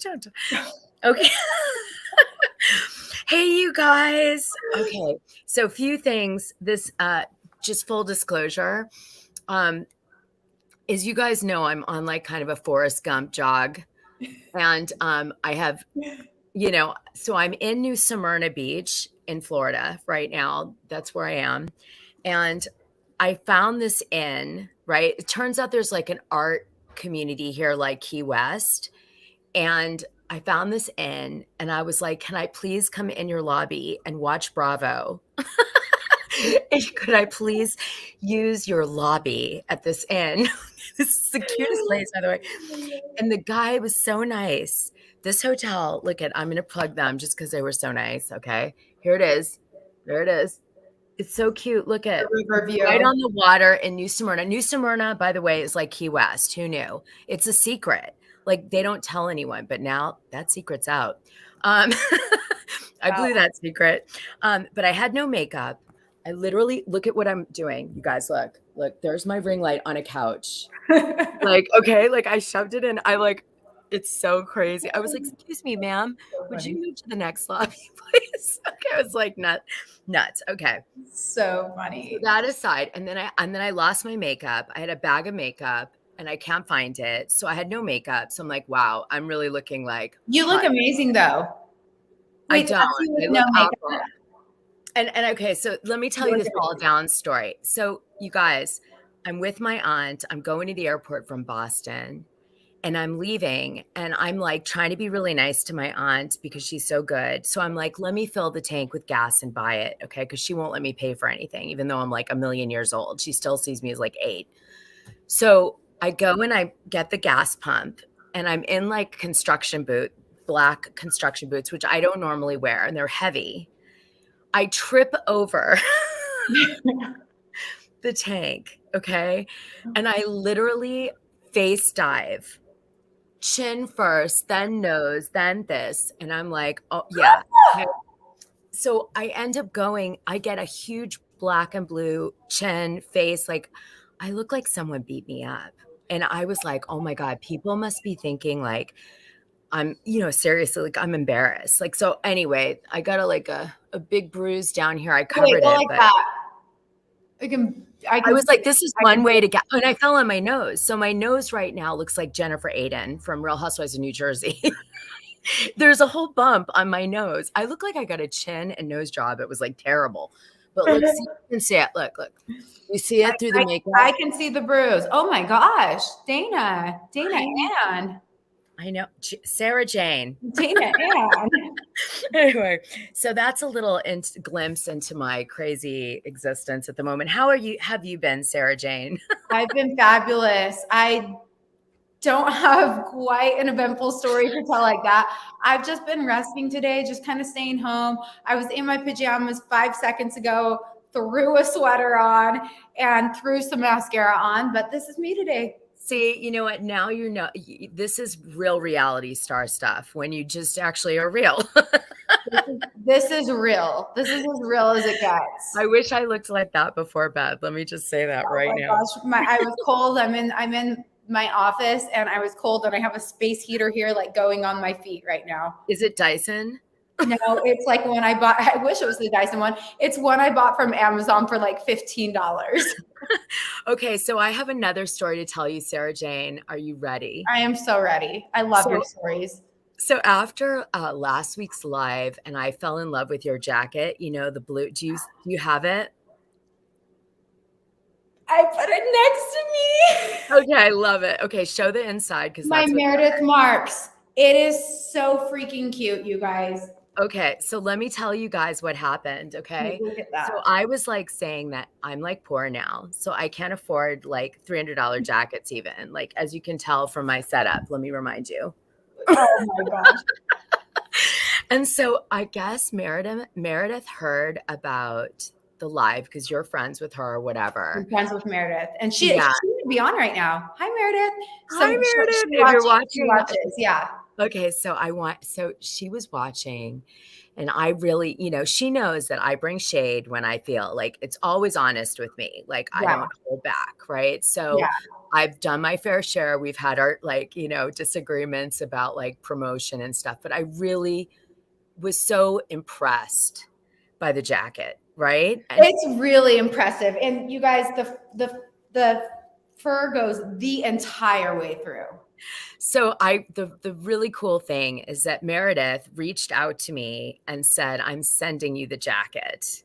don't. Okay. Hey, you guys. Okay. So a few things. This, just full disclosure, is you guys know I'm on like kind of a Forrest Gump jog. And I have, so I'm in New Smyrna Beach in Florida right now. That's where I am. And I found this inn, right? It turns out there's like an art community here, like Key West. And I found this inn and I was like, can I please come in your lobby and watch Bravo? Could I please use your lobby at this inn? This is the cutest place, by the way. And the guy was so nice. This hotel, I'm going to plug them just because they were so nice. Okay. Here it is. There it is. It's so cute. Look at right on the water in New Smyrna. New Smyrna, by the way, is like Key West. Who knew? It's a secret. Like they don't tell anyone, but now that secret's out. I blew that secret. But I had no makeup. I literally look at what I'm doing. You guys, look, there's my ring light on a couch. Okay, I shoved it in. It's so crazy. I was like, excuse me, ma'am, would you move to the next lobby, please? Okay, I was like, nuts. Okay. So funny. So that aside, and then I lost my makeup. I had a bag of makeup and I can't find it. So I had no makeup. So I'm like, wow, I'm really looking like you look amazing though. Wait, I don't. I look awful. And okay, so let me tell you this fall down story. So you guys, I'm with my aunt. I'm going to the airport from Boston and I'm leaving and I'm like trying to be really nice to my aunt because she's so good. So I'm like, let me fill the tank with gas and buy it. Okay. Cause she won't let me pay for anything, even though I'm like a million years old. She still sees me as like 8. So I go and I get the gas pump and I'm in like black construction boots, which I don't normally wear and they're heavy. I trip over the tank, okay? And I literally face dive, chin first, then nose, then this. And I'm like, oh, yeah. Okay. So I end up I get a huge black and blue chin, face. Like, I look like someone beat me up. And I was like, oh my God, people must be thinking like, I'm, seriously, like I'm embarrassed. Like, so anyway, I got a big bruise down here. I covered it. Like but I was like, this is one way to get, and I fell on my nose. So my nose right now looks like Jennifer Aiden from Real Housewives of New Jersey. There's a whole bump on my nose. I look like I got a chin and nose job. It was like terrible. But look, you can see it. Look. You see it through the makeup? I can see the bruise. Oh my gosh. Dana Ann. I know. SaraJane. Dana Ann. Anyway, so that's a little glimpse into my crazy existence at the moment. How have you been, SaraJane? I've been fabulous. I don't have quite an eventful story to tell like that. I've just been resting today, just kind of staying home. I was in my pajamas 5 seconds ago, threw a sweater on and threw some mascara on, but this is me today. See, you know what? Now this is real reality star stuff when you just actually are real. This is real. This is as real as it gets. I wish I looked like that before bed. Let me just say that right now. Gosh, I was cold. I'm in my office and I was cold and I have a space heater here like going on my feet right now. Is it Dyson? No, it's like one I bought. I wish it was the Dyson one. It's one I bought from Amazon for like $15. Okay, so I have another story to tell you, SaraJane. Are you ready? I am so ready. I love your stories. So after last week's live, and I fell in love with your jacket, the blue. Do you have it? I put it next to me. Okay, I love it. Okay, show the inside because my Meredith Marks. It is so freaking cute, you guys. Okay, so let me tell you guys what happened, okay? Look at that. So I was like saying that I'm like poor now, so I can't afford like $300 jackets even, like as you can tell from my setup. Let me remind you. Oh my gosh. And so I guess Meredith heard about the live because you're friends with her or whatever. I'm friends with Meredith. And she to be on right now. Hi, Meredith. Hi, Meredith. She If you're she watching, watches. Yeah. okay. So she was watching, and I really, she knows that I bring shade when I feel like it's always honest with me. Like I Yeah. don't hold back. Right. So Yeah. I've done my fair share. We've had our disagreements about like promotion and stuff, but I really was so impressed by the jacket. Right. And It's really impressive. And you guys, the fur goes the entire way through. so the really cool thing is that Meredith reached out to me and said, I'm sending you the jacket.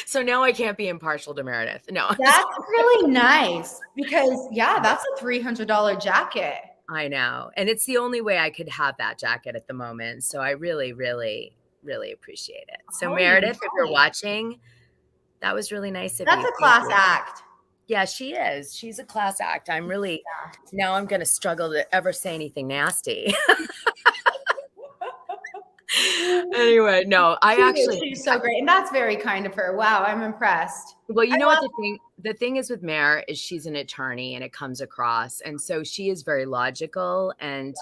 So now I can't be impartial to Meredith. No. That's really nice because that's a $300 jacket. I know. And it's the only way I could have that jacket at the moment. So I really, really, really appreciate it. So Holy Meredith, if you're moly. watching, that was really nice of you. That's a class act. Yeah, she is. She's a class act. I'm really, now I'm going to struggle to ever say anything nasty. Anyway, no, she's so great. And that's very kind of her. Wow, I'm impressed. Well, you know what the thing is with Mare is she's an attorney and it comes across. And so she is very logical and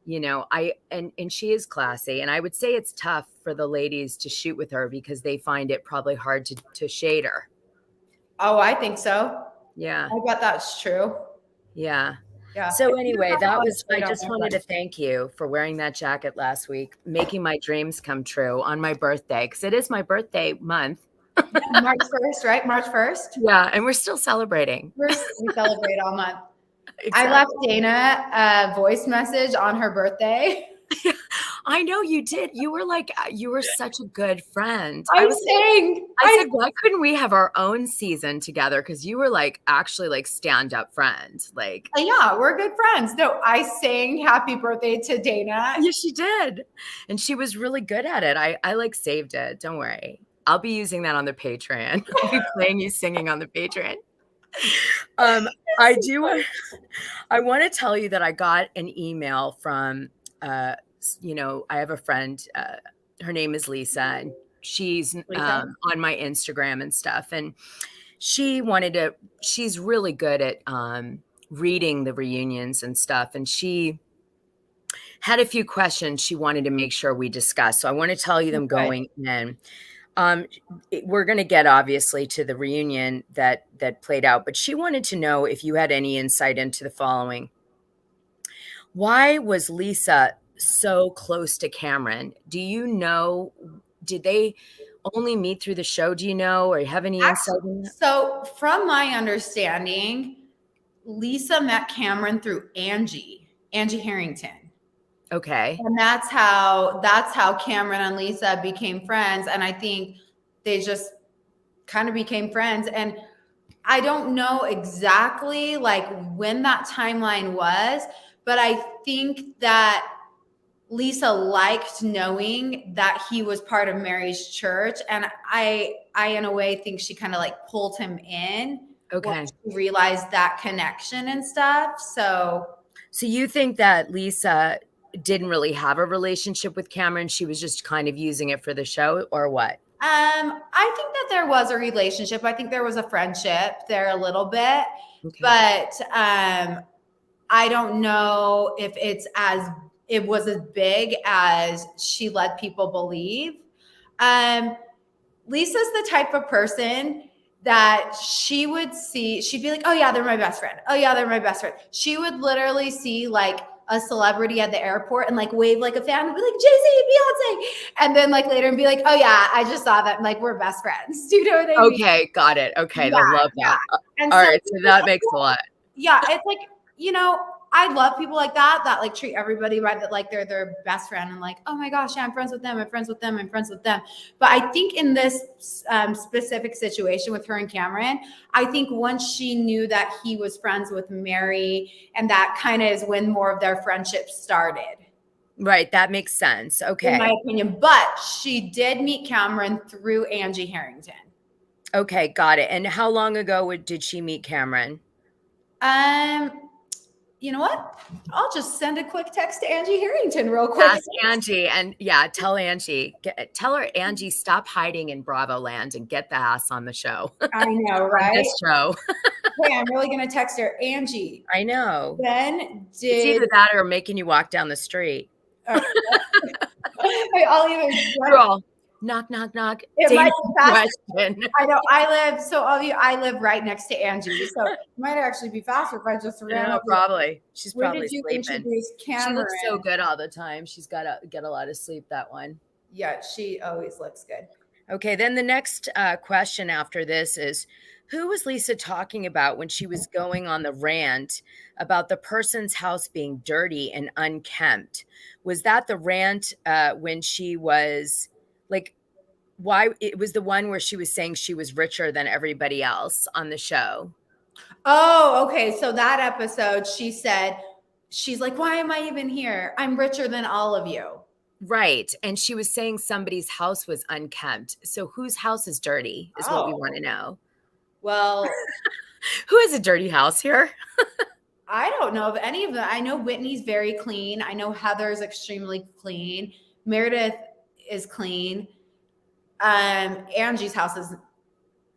and she is classy. And I would say it's tough for the ladies to shoot with her because they find it probably hard to shade her. Oh, I think so. Yeah. I bet that's true. Yeah. Yeah. So anyway, I just wanted to thank you for wearing that jacket last week, making my dreams come true on my birthday, because it is my birthday month. March 1st, right? March 1st? Yeah, and we're still celebrating. We celebrate all month. Exactly. I left Dana a voice message on her birthday. I know you did. You were such a good friend. I said, why couldn't we have our own season together? Because you were actually stand-up friends. Yeah, we're good friends. No, I sang happy birthday to Dana. Yeah, she did. And she was really good at it. I saved it. Don't worry. I'll be using that on the Patreon. I'll be playing you singing on the Patreon. I want to tell you that I got an email from I have a friend, her name is Lisa, and she's on my Instagram and stuff. And she's really good at reading the reunions and stuff. And she had a few questions she wanted to make sure we discussed. So I want to tell you them going in. We're going to get obviously to the reunion that played out, but she wanted to know if you had any insight into the following. Why was Lisa so close to Cameron? Do you know, did they only meet through the show? Do you know, or have any insight in that? So from my understanding, Lisa met Cameron through Angie Harrington. Okay. And that's how Cameron and Lisa became friends. And I think they just kind of became friends. And I don't know exactly when that timeline was, but I think that Lisa liked knowing that he was part of Mary's church. And I in a way think she kind of pulled him in. Okay. Once she realized that connection and stuff. So you think that Lisa didn't really have a relationship with Cameron? She was just kind of using it for the show, or what? I think that there was a relationship. I think there was a friendship there a little bit, okay. But I don't know if it was as big as she let people believe. Lisa's the type of person that she'd be like, oh yeah, they're my best friend. Oh yeah, they're my best friend. She would literally see a celebrity at the airport and wave like a fan and be like, Jay-Z, Beyonce. And then later and be like, oh yeah, I just saw that. And we're best friends. Do you know what I mean? Okay, got it. Okay, yeah, I love that. And all right, so that makes a lot. Yeah, it's I love people like that treat everybody right, that they're their best friend and oh my gosh, yeah, I'm friends with them, I'm friends with them, I'm friends with them. But I think in this specific situation with her and Cameron, I think once she knew that he was friends with Mary, and that kind of is when more of their friendship started. Right, that makes sense. Okay. In my opinion. But she did meet Cameron through Angie Harrington. Okay, got it. And how long ago did she meet Cameron? you know what? I'll just send a quick text to Angie Harrington real quick. Ask Angie, and tell Angie, tell her, Angie, stop hiding in Bravo land and get the ass on the show. I know, right? On this show. Hey, I'm really going to text her, Angie. I know. It's either that or making you walk down the street. I'll either girl. Knock, knock, knock. It might be faster. I know. I live right next to Angie, so it might actually be faster if I just ran over. Probably. She's probably sleeping. She looks so good all the time. She's got to get a lot of sleep, that one. Yeah, she always looks good. Okay, then the next question after this is, who was Lisa talking about when she was going on the rant about the person's house being dirty and unkempt? Was that the rant when she was like, why it was the one where she was saying she was richer than everybody else on the show? Oh, okay. So that episode, she's like, why am I even here? I'm richer than all of you. Right. And she was saying somebody's house was unkempt. So whose house is dirty is what we want to know. Well, who has a dirty house here? I don't know of any of them. I know Whitney's very clean. I know Heather's extremely clean. Meredith is clean. Angie's house is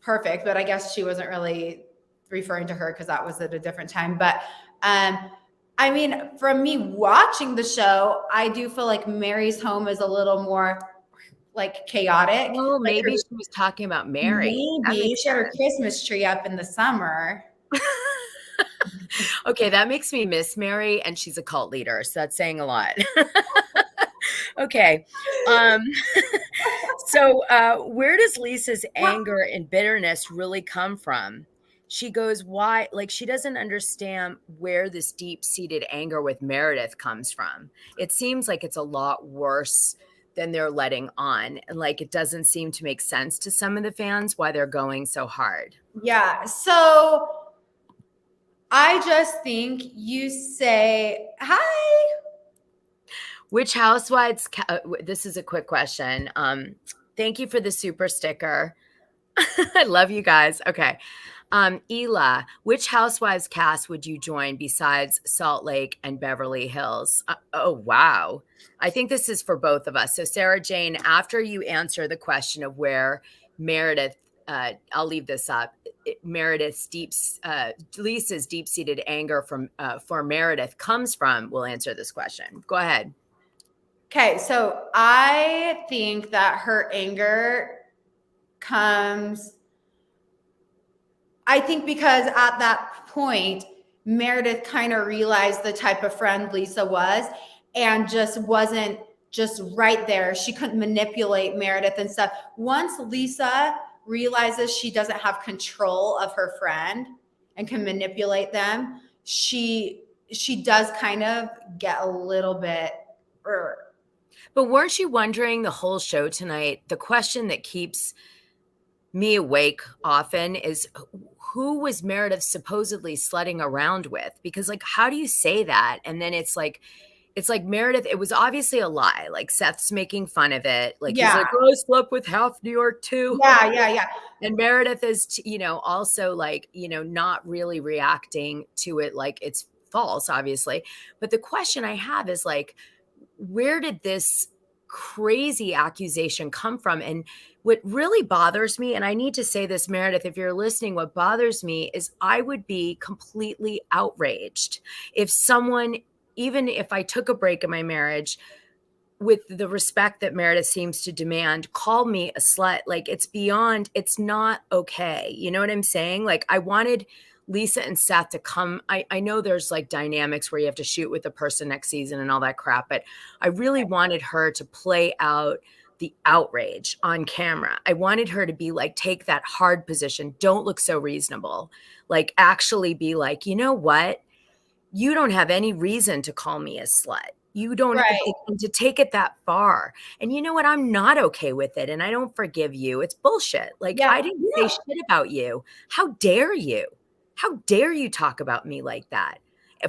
perfect, but I guess she wasn't really referring to her because that was at a different time. But I mean, from me watching the show, I do feel like Mary's home is a little more like chaotic. Oh, maybe she was talking about Mary. Maybe she had her Christmas tree up in the summer. Okay, that makes me miss Mary, and she's a cult leader, so that's saying a lot. Okay. So where does Lisa's anger and bitterness really come from? She goes, why? Like, she doesn't understand where this deep-seated anger with Meredith comes from. It seems like it's a lot worse than they're letting on. And like, it doesn't seem to make sense to some of the fans why they're going so hard. Yeah. So I just think you say, hi. Which Housewives, this is a quick question. Thank you for the super sticker. I love you guys. Okay. Ela, which Housewives cast would you join besides Salt Lake and Beverly Hills? Oh, wow. I think this is for both of us. So SaraJane, after you answer the question of where Meredith, I'll leave this up. Lisa's deep-seated anger for Meredith comes from, we'll answer this question. Go ahead. Okay, so I think that her anger comes, I think because at that point, Meredith kind of realized the type of friend Lisa was and just wasn't just right there. She couldn't manipulate Meredith and stuff. Once Lisa realizes she doesn't have control of her friend and can manipulate them, she does kind of get a little bit. But weren't you wondering the whole show tonight, the question that keeps me awake often is, who was Meredith supposedly slutting around with? Because like, how do you say that? And then it's like Meredith, it was obviously a lie. Like Seth's making fun of it. Like, he's like, oh, I slept with half New York too. Yeah. And Meredith is, also like, not really reacting to it like it's false, obviously. But the question I have is like, where did this crazy accusation come from? And what really bothers me, and I need to say this, Meredith, if you're listening, what bothers me is I would be completely outraged if someone, even if I took a break in my marriage, with the respect that Meredith seems to demand, called me a slut. Like, it's not okay. You know what I'm saying? Like, I wanted Lisa and Seth to come. I know there's like dynamics where you have to shoot with the person next season and all that crap, but I really wanted her to play out the outrage on camera. I wanted her to be like, take that hard position. Don't look so reasonable. Like, actually be like, you know what? You don't have any reason to call me a slut. You don't and to take it that far. And you know what? I'm not okay with it. And I don't forgive you. It's bullshit. Like, I didn't say shit about you. How dare you? How dare you talk about me like that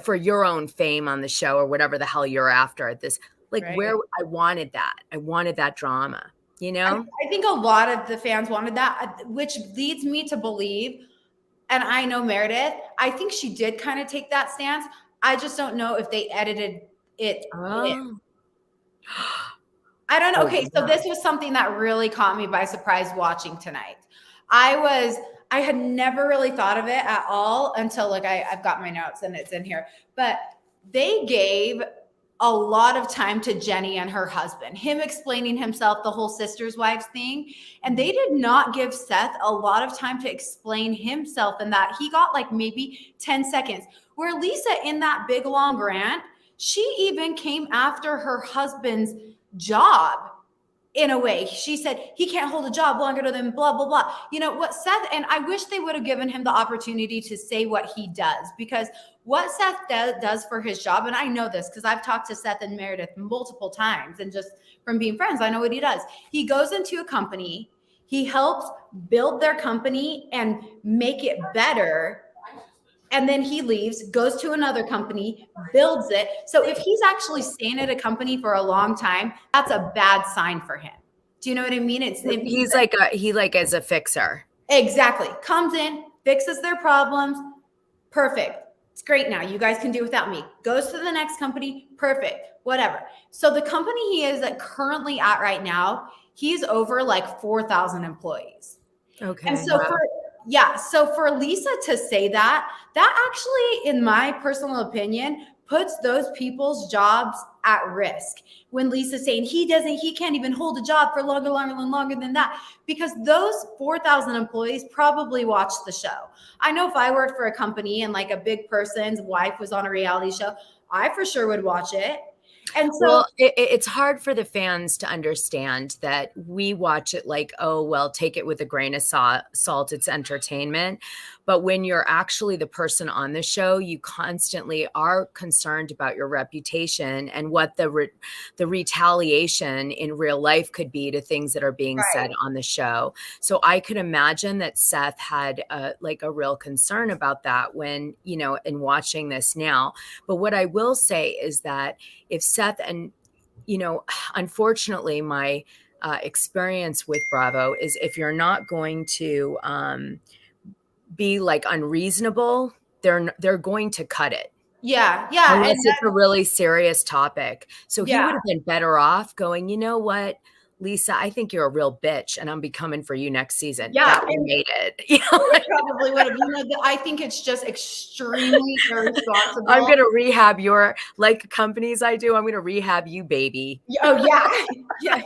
for your own fame on the show or whatever the hell you're after at this? Like, where I wanted that drama, I think a lot of the fans wanted that, which leads me to believe, and I know Meredith, I think she did kind of take that stance. I just don't know if they edited it in. Oh. I don't know. Oh, Okay, so yeah. this was something that really caught me by surprise watching tonight. I had never really thought of it at all until like I've got my notes and it's in here. But they gave a lot of time to Jenny and her husband, him explaining himself, the whole sisters' wives thing. And they did not give Seth a lot of time to explain himself, and that he got like maybe 10 seconds. Where Lisa, in that big long rant, she even came after her husband's job. In a way, she said he can't hold a job longer than blah, blah, blah. You know what, Seth, and I wish they would have given him the opportunity to say what he does, because what Seth does for his job, and I know this because I've talked to Seth and Meredith multiple times, and just from being friends, I know what he does. He goes into a company, he helps build their company and make it better. And then he leaves, goes to another company, builds it. So if he's actually staying at a company for a long time, that's a bad sign for him. Do you know what I mean? He's like as a fixer. Exactly. Comes in, fixes their problems. Perfect. It's great now. You guys can do without me. Goes to the next company. Perfect. Whatever. So the company he is currently at right now, he's over like 4,000 employees. Okay. And so so for Lisa to say that actually, in my personal opinion, puts those people's jobs at risk. When Lisa's saying he can't even hold a job for longer than that, because those 4,000 employees probably watched the show. I know if I worked for a company and like a big person's wife was on a reality show, I for sure would watch it. And so it's hard for the fans to understand that we watch it like, oh, well, take it with a grain of salt. It's entertainment. But when you're actually the person on the show, you constantly are concerned about your reputation and what the retaliation in real life could be to things that are being said on the show. So I could imagine that Seth had a real concern about that when, in watching this now. But what I will say is that if Seth and, unfortunately, my experience with Bravo is if you're not going to be like unreasonable, they're going to cut it. Yeah. Unless it's a really serious topic. So he would have been better off going, you know what, Lisa, I think you're a real bitch and I'm be coming for you next season. Yeah. That made it. Probably would have. I think it's just extremely irresponsible. I'm going to rehab your, like companies I do, I'm going to rehab you, baby. Oh, yeah. Yeah.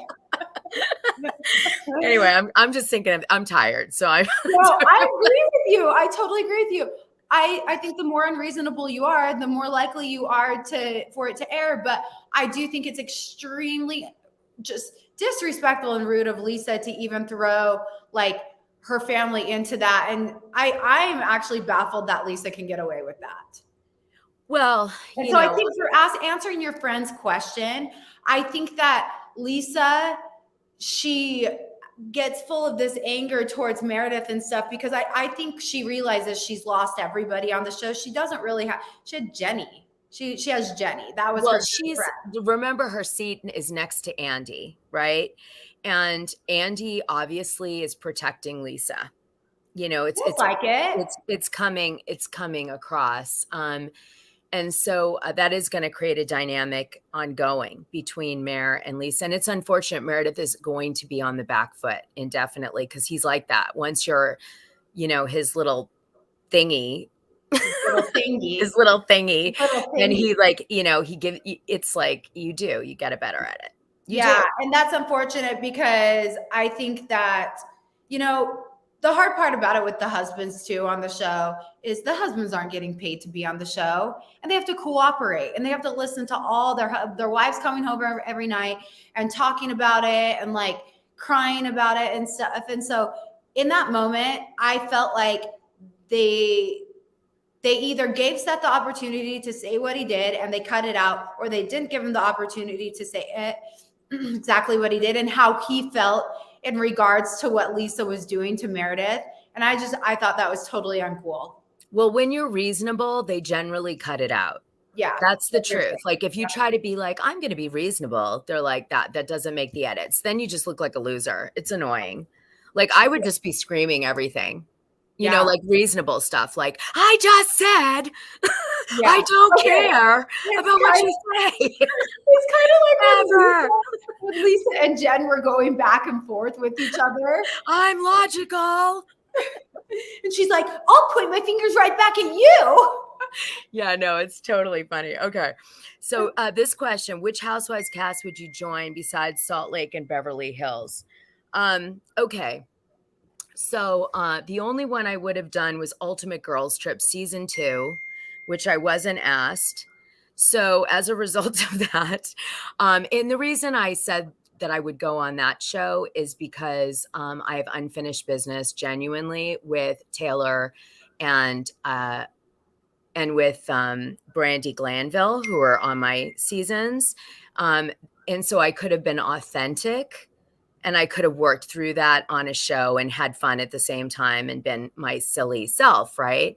Anyway, I'm just thinking I'm tired. So I agree with you. I totally agree with you. I think the more unreasonable you are, the more likely you are for it to air. But I do think it's extremely just disrespectful and rude of Lisa to even throw like her family into that. And I'm actually baffled that Lisa can get away with that. Well, so I think for answering your friend's question, I think that Lisa, she gets full of this anger towards Meredith and stuff because I think she realizes she's lost everybody on the show. She doesn't really have, she had Jenny. She has Jenny. That was remember her seat is next to Andy, right? And Andy obviously is protecting Lisa. It's coming across. And so that is going to create a dynamic ongoing between Mare and Lisa. And it's unfortunate Meredith is going to be on the back foot indefinitely because he's like that. Once you're, his little thingy, his little thingy. And he it's like you get better at it. You do. And that's unfortunate because I think that, the hard part about it with the husbands too on the show is the husbands aren't getting paid to be on the show and they have to cooperate and they have to listen to all their wives coming home every night and talking about it and like crying about it and stuff. And so in that moment, I felt like they either gave Seth the opportunity to say what he did and they cut it out, or they didn't give him the opportunity to say it exactly what he did and how he felt in regards to what Lisa was doing to Meredith. And I thought that was totally uncool. Well, when you're reasonable, they generally cut it out. Yeah. That's the truth. Like if you try to be like, I'm going to be reasonable, they're like that doesn't make the edits. Then you just look like a loser. It's annoying. Like I would just be screaming everything, like reasonable stuff. Like I just said, Yeah. I don't Okay. care It's about what kind you say. It's kind of like Ever. when Lisa and Jen were going back and forth with each other. I'm logical. And she's like, I'll point my fingers right back at you. Yeah, no, it's totally funny. Okay. So this question, which Housewives cast would you join besides Salt Lake and Beverly Hills? Okay. So the only one I would have done was Ultimate Girls Trip season 2, which I wasn't asked. So as a result of that, and the reason I said that I would go on that show is because I have unfinished business genuinely with Taylor and with Brandy Glanville, who are on my seasons. And so I could have been authentic and I could have worked through that on a show and had fun at the same time and been my silly self, right?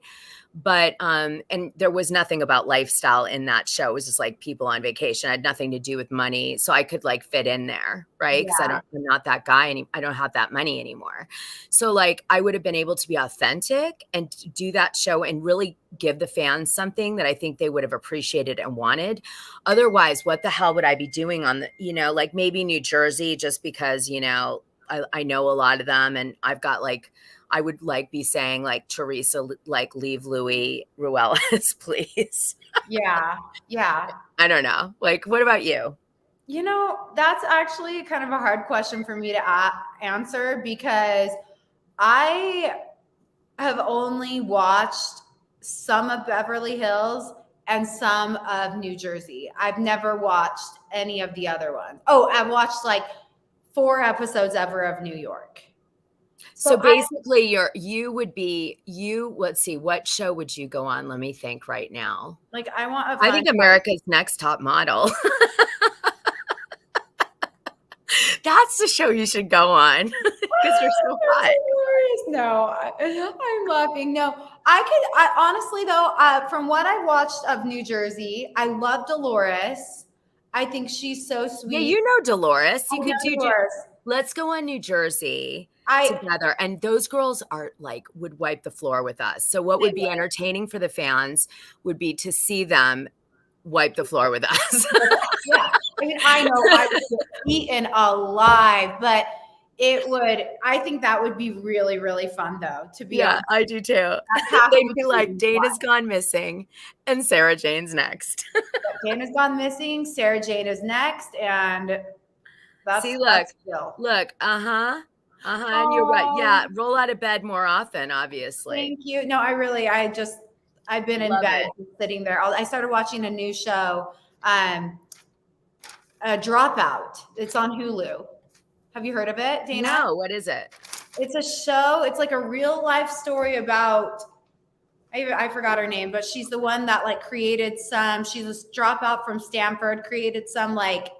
But and there was nothing about lifestyle in that show. It was just like people on vacation. It had nothing to do with money, so I could like fit in there, right? Because Yeah. I'm not that guy, and I don't have that money anymore. So like I would have been able to be authentic and do that show and really give the fans something that I think they would have appreciated and wanted. Otherwise, what the hell would I be doing on the, like maybe New Jersey, just because I know a lot of them, and I've got like. I would like be saying like Teresa, like leave Louis Ruelas, please. Yeah. Yeah. I don't know. Like, what about you? That's actually kind of a hard question for me to answer because I have only watched some of Beverly Hills and some of New Jersey. I've never watched any of the other ones. Oh, I've watched like 4 episodes ever of New York. So basically let's see, what show would you go on? Let me think right now. Like I think America's Next Top Model. That's the show you should go on because you're so hot. No, I'm laughing. No, I honestly though, from what I watched of New Jersey, I love Dolores. I think she's so sweet. Yeah, you know Dolores. You I could know Dolores. Let's go on New Jersey together. And those girls are like would wipe the floor with us. So what would be entertaining for the fans would be to see them wipe the floor with us. Yeah. I mean, I know I would get eaten alive, but I think that would be really, really fun though, to be honest. I do too. They'd be like, Dana's gone missing and SaraJane's next. Dana's gone missing, SaraJane is next, and that's look, and you're right. Yeah, roll out of bed more often, obviously. Thank you. No, I've been in bed sitting there. I started watching a new show, Dropout. It's on Hulu. Have you heard of it, Dana? No, what is it? It's a show. It's like a real life story about, I forgot her name, but she's the one that like created she's a dropout from Stanford, created some like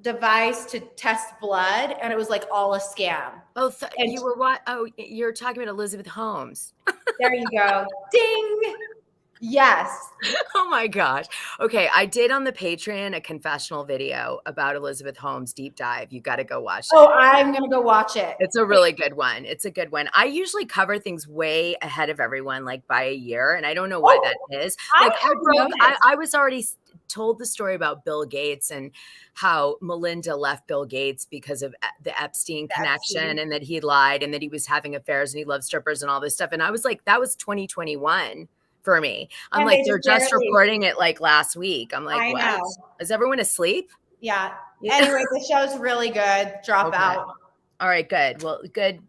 device to test blood, and it was like all a scam. Oh, you were what? Oh, you're talking about Elizabeth Holmes. There you go. Ding. Yes. Oh my gosh. Okay, I did on the Patreon a confessional video about Elizabeth Holmes deep dive. You got to go watch it. Oh, I'm going to go watch it. It's a really good one. It's a good one. I usually cover things way ahead of everyone, like by a year, and I don't know why that is. Like I was already told the story about Bill Gates and how Melinda left Bill Gates because of the Epstein connection and that he lied and that he was having affairs and he loved strippers and all this stuff. And I was like, that was 2021 for me. I'm like, they're just reporting it like last week. I'm like, what? Is everyone asleep? Yeah. Anyway, the show's really good. Dropout. All right, good. Well, good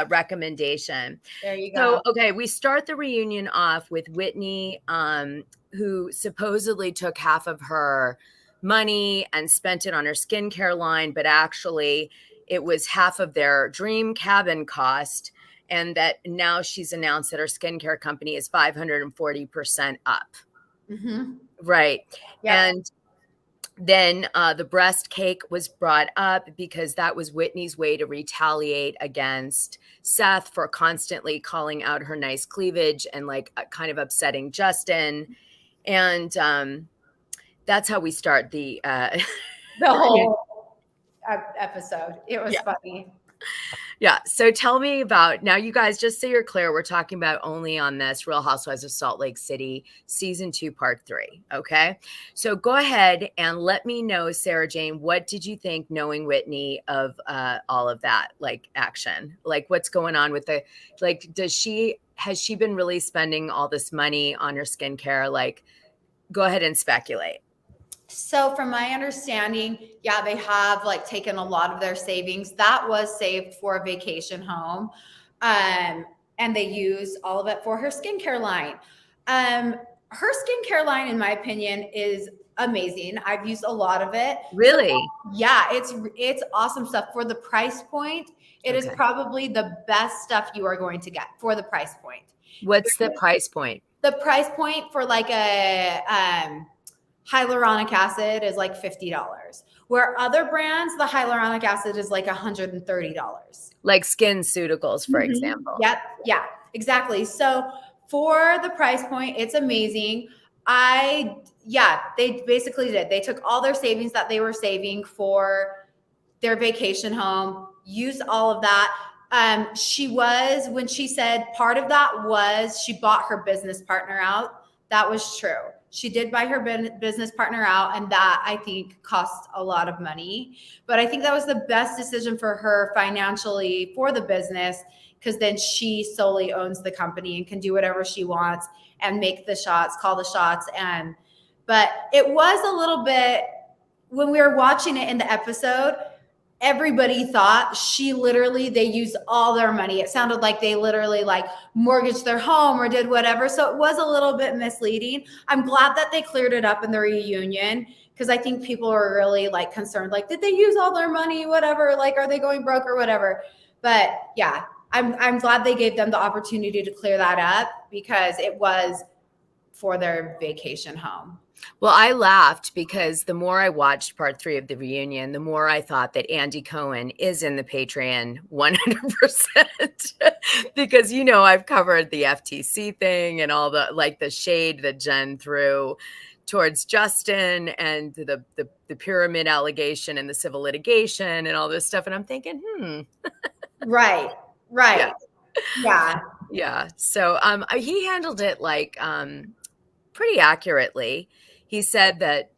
recommendation. There you go. So, okay, we start the reunion off with Whitney, who supposedly took half of her money and spent it on her skincare line, but actually it was half of their dream cabin cost, and that now she's announced that her skincare company is 540% up. Mm-hmm. Right. Yeah. And then the breast cake was brought up because that was Whitney's way to retaliate against Seth for constantly calling out her nice cleavage and like kind of upsetting Justin. And that's how we start the whole episode. It was funny. Yeah. So tell me about now, you guys, just so you're clear, we're talking about only on this Real Housewives of Salt Lake City, season 2, part 3. Okay. So go ahead and let me know, SaraJane, what did you think, knowing Whitney, of all of that, like action? Like what's going on with like, has she been really spending all this money on her skincare? Like, go ahead and speculate. So from my understanding, yeah, they have like taken a lot of their savings that was saved for a vacation home. And they used all of it for her skincare line. Her skincare line, in my opinion, is amazing. I've used a lot of it. Really? So, yeah, it's awesome stuff for the price point. It is probably the best stuff you are going to get for the price point. What's the price point? The price point for like a hyaluronic acid is like $50, where other brands, the hyaluronic acid is like $130. Like SkinCeuticals, for example. Yep. Yeah, exactly. So for the price point, it's amazing. They basically did. They took all their savings that they were saving for their vacation home, used all of that. When she said part of that was she bought her business partner out. That was true. She did buy her business partner out, and that, I think, cost a lot of money. But I think that was the best decision for her financially for the business, because then she solely owns the company and can do whatever she wants and make the shots, call the shots. But it was a little bit, when we were watching it in the episode, everybody thought they used all their money. It sounded like they literally like mortgaged their home or did whatever. So it was a little bit misleading. I'm glad that they cleared it up in the reunion, because I think people were really like concerned, like, did they use all their money? Whatever, like, are they going broke or whatever? But yeah, I'm glad they gave them the opportunity to clear that up, because it was for their vacation home. Well, I laughed because the more I watched part 3 of the reunion, the more I thought that Andy Cohen is in the Patreon 100%. Because, I've covered the FTC thing and all the shade that Jen threw towards Justin and the pyramid allegation and the civil litigation and all this stuff. And I'm thinking, Right. Yeah. So he handled it like pretty accurately. He said that,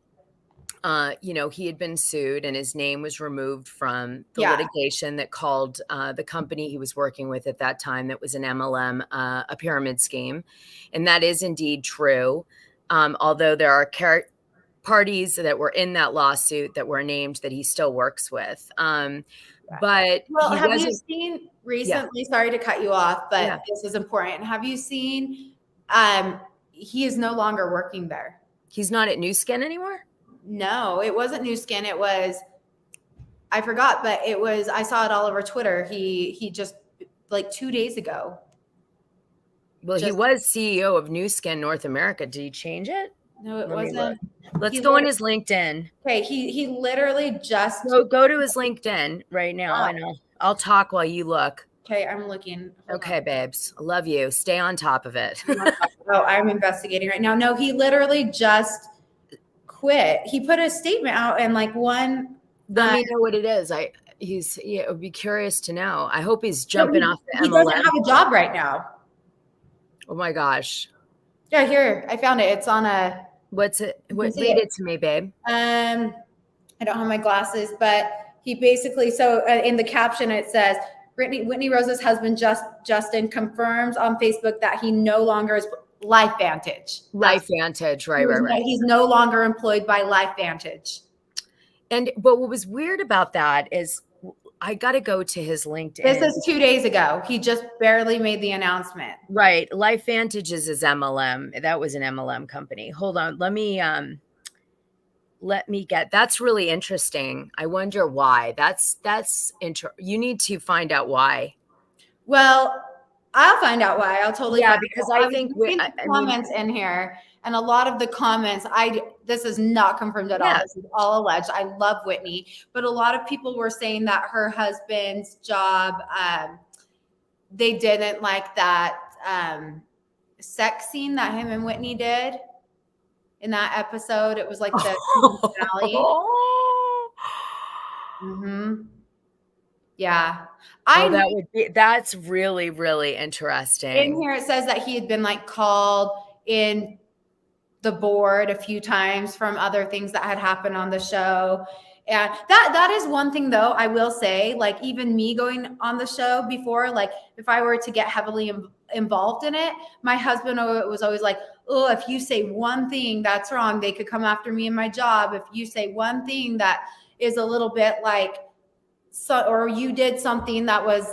he had been sued and his name was removed from the litigation that called the company he was working with at that time, that was an MLM, a pyramid scheme. And that is indeed true. Although there are parties that were in that lawsuit that were named that he still works with. But have you seen recently, sorry to cut you off, but this is important. Have you seen, he is no longer working there. He's not at New Skin anymore? No, it wasn't New Skin. It was, I forgot, but it was, I saw it all over Twitter. He just, like 2 days ago. Well, he was CEO of New Skin North America. Did he change it? No, it wasn't. Let's go on his LinkedIn. Okay, he literally just go to his LinkedIn right now, and I'll talk while you look. Okay, I'm looking. Okay, babes. I love you. Stay on top of it. I'm investigating right now. No, he literally just quit. He put a statement out and like one. Let me know what it is. It would be curious to know. I hope he's jumping off the MLM. He doesn't have a job right now. Oh my gosh. Yeah, here, I found it. It's on a. What's it? Read it to me, babe. I don't have my glasses, but he basically, so in the caption it says, Whitney Rose's husband, Justin, confirms on Facebook that he no longer is LifeVantage. LifeVantage, right. He's no longer employed by LifeVantage. But what was weird about that is, I got to go to his LinkedIn. This is 2 days ago. He just barely made the announcement. Right. LifeVantage is his MLM. That was an MLM company. Hold on. Let me get, that's really interesting. I wonder why. You need to find out why. Well, I'll find out why. I'll totally find because out. I think comments in here, and a lot of the comments, this is not confirmed at all. This is all alleged. I love Whitney, but a lot of people were saying that her husband's job, they didn't like that sex scene that him and Whitney did in that episode. It was like the finale. Yeah. That's really, really In interesting. here it says that he had been like called in the board a few times from other things that had happened on the show. And that is one thing though, I will say, like even me going on the show before, like if I were to get heavily involved in it, my husband was always like, oh, if you say one thing that's wrong, they could come after me in my job. If you say one thing that is a little bit like, so, or you did something that was,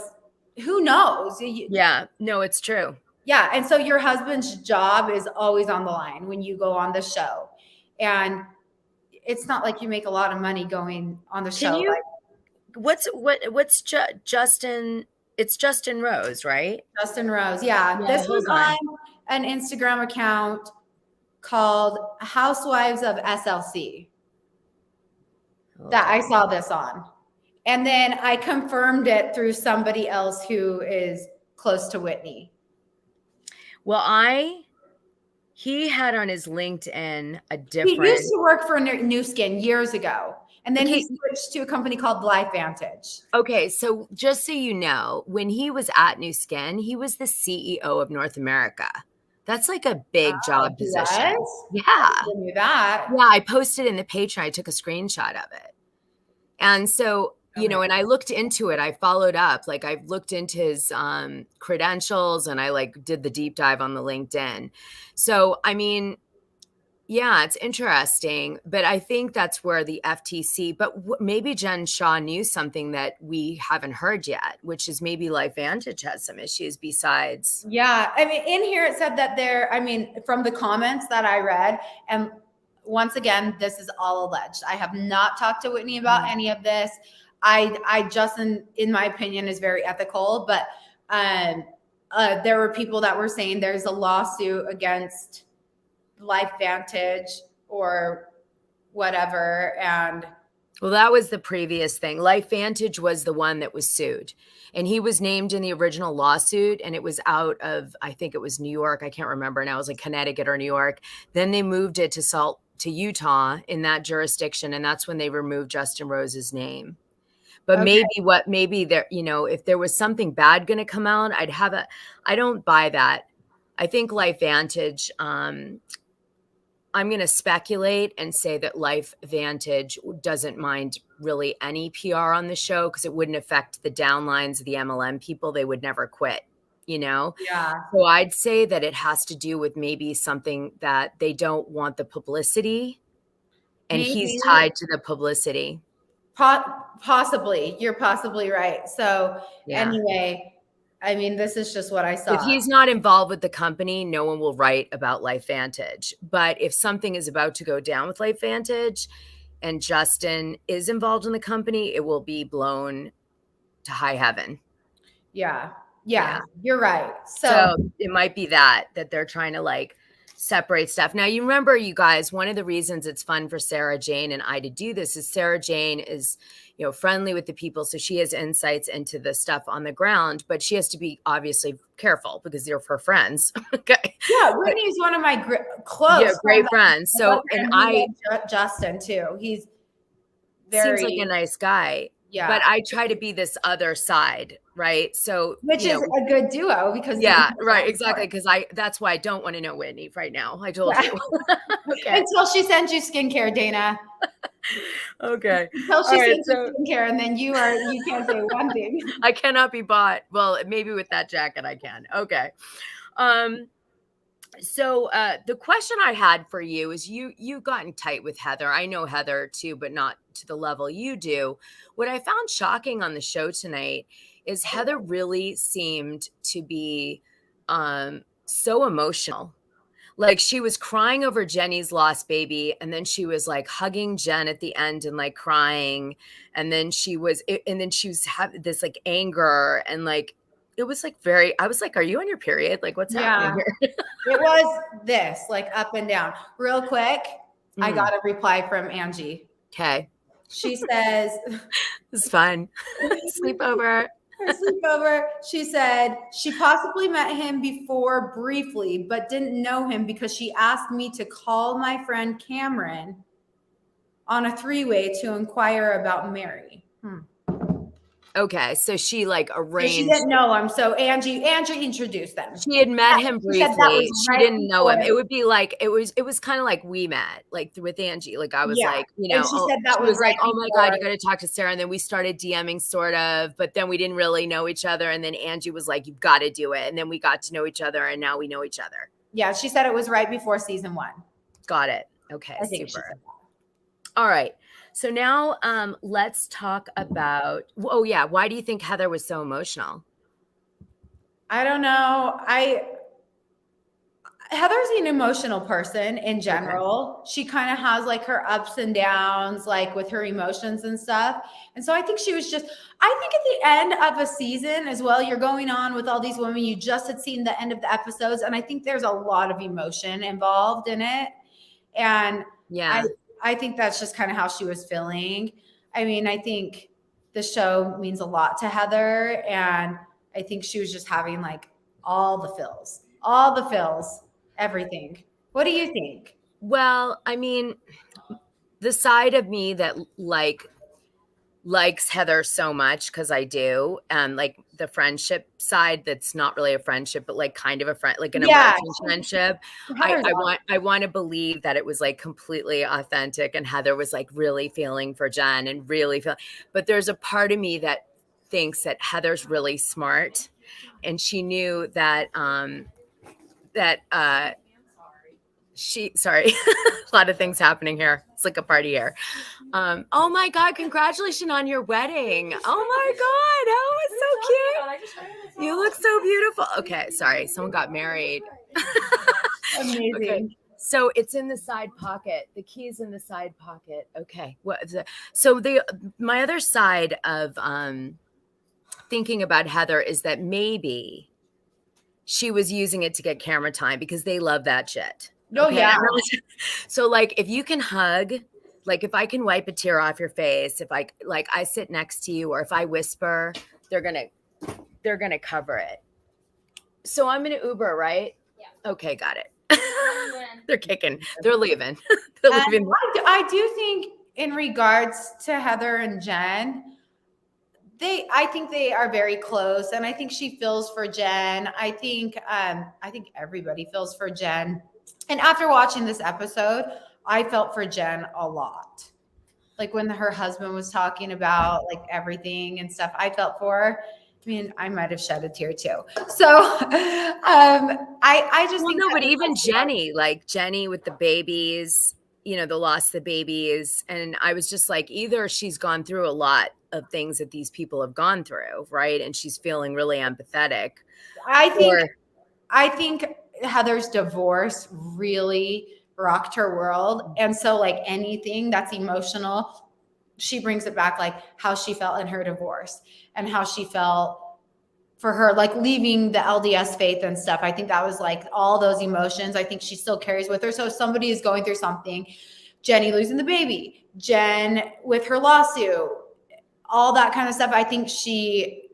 who knows? Yeah, no, it's true. Yeah. And so your husband's job is always on the line when you go on the show. And it's not like you make a lot of money going on the Can show. you, Justin? It's Justin Rose, right? Justin Rose. Yeah. This was on an Instagram account called Housewives of SLC that I saw this on. And then I confirmed it through somebody else who is close to Whitney. Well, he had on his LinkedIn a different. He used to work for New Skin years ago. And then he switched to a company called LifeVantage. Okay, so just so you know, when he was at New Skin, he was the CEO of North America. That's like a big job position. Yeah. I knew that. Yeah, I posted in the Patreon. I took a screenshot of it. And so, you know, and I looked into it. I followed up. Like I looked into his credentials and I like did the deep dive on the LinkedIn. So, I mean, yeah, it's interesting, but I think that's where the FTC, but maybe Jen Shah knew something that we haven't heard yet, which is maybe LifeVantage has some issues besides. Yeah. I mean, in here it said that from the comments that I read, and once again, this is all alleged. I have not talked to Whitney about any of this. Justin, in my opinion, is very ethical, but there were people that were saying there's a lawsuit against LifeVantage or whatever. And well, that was the previous thing. LifeVantage was the one that was sued, and he was named in the original lawsuit, and it was out of, I think it was New York. I can't remember now. It was like Connecticut or New York. Then they moved it to Utah in that jurisdiction, and that's when they removed Justin Rose's name. But maybe there, you know, if there was something bad going to come out, I don't buy that. I think LifeVantage, I'm going to speculate and say that LifeVantage doesn't mind really any PR on the show because it wouldn't affect the downlines of the MLM people. They would never quit, you know? Yeah. So I'd say that it has to do with maybe something that they don't want the publicity, and he's tied to the publicity. Possibly. You're possibly right. So anyway, I mean, this is just what I saw. If he's not involved with the company, no one will write about LifeVantage. But if something is about to go down with LifeVantage and Justin is involved in the company, it will be blown to high heaven. Yeah. You're right. So it might be that they're trying to like separate stuff. Now, you remember, you guys, one of the reasons it's fun for SaraJane and I to do this is SaraJane is, you know, friendly with the people. So she has insights into the stuff on the ground, but she has to be obviously careful because they're her friends. Okay. Yeah. Whitney is one of my great friends. So, and Justin too. He's seems like a nice guy. Yeah. But I try to be this other side, right? So which is a good duo because right, exactly. Because that's why I don't want to know Whitney right now. I told you. Okay. Until she sends you skincare, Dana. Okay. Until she sends you skincare, and then you can't say one thing. I cannot be bought. Well, maybe with that jacket I can. Okay. So the question I had for you is you've gotten tight with Heather. I know Heather too, but not to the level you do. What I found shocking on the show tonight is Heather really seemed to be so emotional. Like she was crying over Jenny's lost baby. And then she was like hugging Jen at the end and like crying. And then she was having this like anger and like, it was like I was like, are you on your period? Like what's happening here? It was this like up and down. Real quick, I got a reply from Angie. Okay. She says, it's fun. Sleepover. She said she possibly met him before briefly, but didn't know him because she asked me to call my friend Cameron on a 3-way to inquire about Mary. Okay, so she like So she arranged. didn't know him. So Angie introduced them. She had met him She said that was briefly. She right didn't know before. him. It would be like it was kind of like we met, like with Angie. Like I was Yeah. like, And she oh, said that she was was like, right oh my God, before. you got to talk to Sarah. And then we started DMing sort of, but then we didn't really know each other. And then Angie was like, you've got to do it. And then we got to know each other, and now we know each other. Yeah, she said it was right before season 1. Got it. Okay, I think she super. said that. All right. So now let's talk about, oh yeah, why do you think Heather was so emotional? I don't know. Heather's an emotional person in general. Okay. She kind of has like her ups and downs, like with her emotions and stuff. And so I think she was I think at the end of a season as well, you're going on with all these women. You just had seen the end of the episodes. And I think there's a lot of emotion involved in it. And yeah, I think that's just kind of how she was feeling. I mean, I think the show means a lot to Heather. And I think she was just having like all the feels, everything. What do you think? Well, I mean, the side of me that likes Heather so much, because I do, like the friendship side that's not really a friendship, but like kind of a friend, like an emerging friendship. I want to believe that it was like completely authentic, and Heather was like really feeling for Jen and really feel. But there's a part of me that thinks that Heather's really smart, and she knew that sorry, a lot of things happening here. It's like a party here. Oh my God, congratulations on your wedding. Oh my God, it's so cute. You look so beautiful. Okay, sorry, someone got married. Amazing. Okay. So it's in the side pocket. The key's in the side pocket. Okay. What is it? So my other side of thinking about Heather is that maybe she was using it to get camera time, because they love that shit. Oh, okay? Yeah. So like if you can hug, like if I can wipe a tear off your face, if I sit next to you, or if I whisper, they're gonna cover it. So I'm gonna Uber, right? Yeah. Okay, got it. They're kicking. They're leaving. They're leaving. I do think in regards to Heather and Jen, I think they are very close, and I think she feels for Jen. I think everybody feels for Jen. And after watching this episode, I felt for Jen a lot. Like when her husband was talking about like everything and stuff, I felt for her. I mean, I might have shed a tear too. So I just think no, but even Jenny, like Jenny with the babies, the loss of the babies. And I was just like, either she's gone through a lot of things that these people have gone through, right? And she's feeling really empathetic. I think Heather's divorce really rocked her world. And so like anything that's emotional, she brings it back, like how she felt in her divorce and how she felt for her, like leaving the LDS faith and stuff. I think that was like all those emotions. I think she still carries with her. So if somebody is going through something, Jenny losing the baby, Jen with her lawsuit, all that kind of stuff, I think she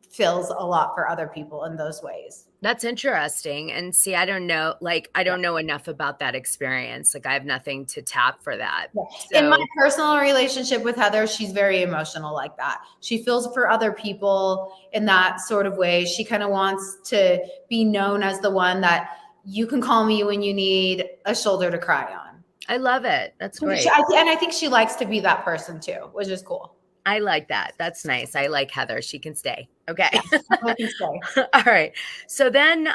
feels a lot for other people in those ways. That's interesting. And see, I don't know enough about that experience. Like I have nothing to tap for that. Yeah. So, in my personal relationship with Heather, she's very emotional like that. She feels for other people in that sort of way. She kind of wants to be known as the one that you can call me when you need a shoulder to cry on. I love it. That's great. And I think she likes to be that person too, which is cool. I like that. That's nice. I like Heather. She can stay. Okay. Yes, I can stay. All right. So then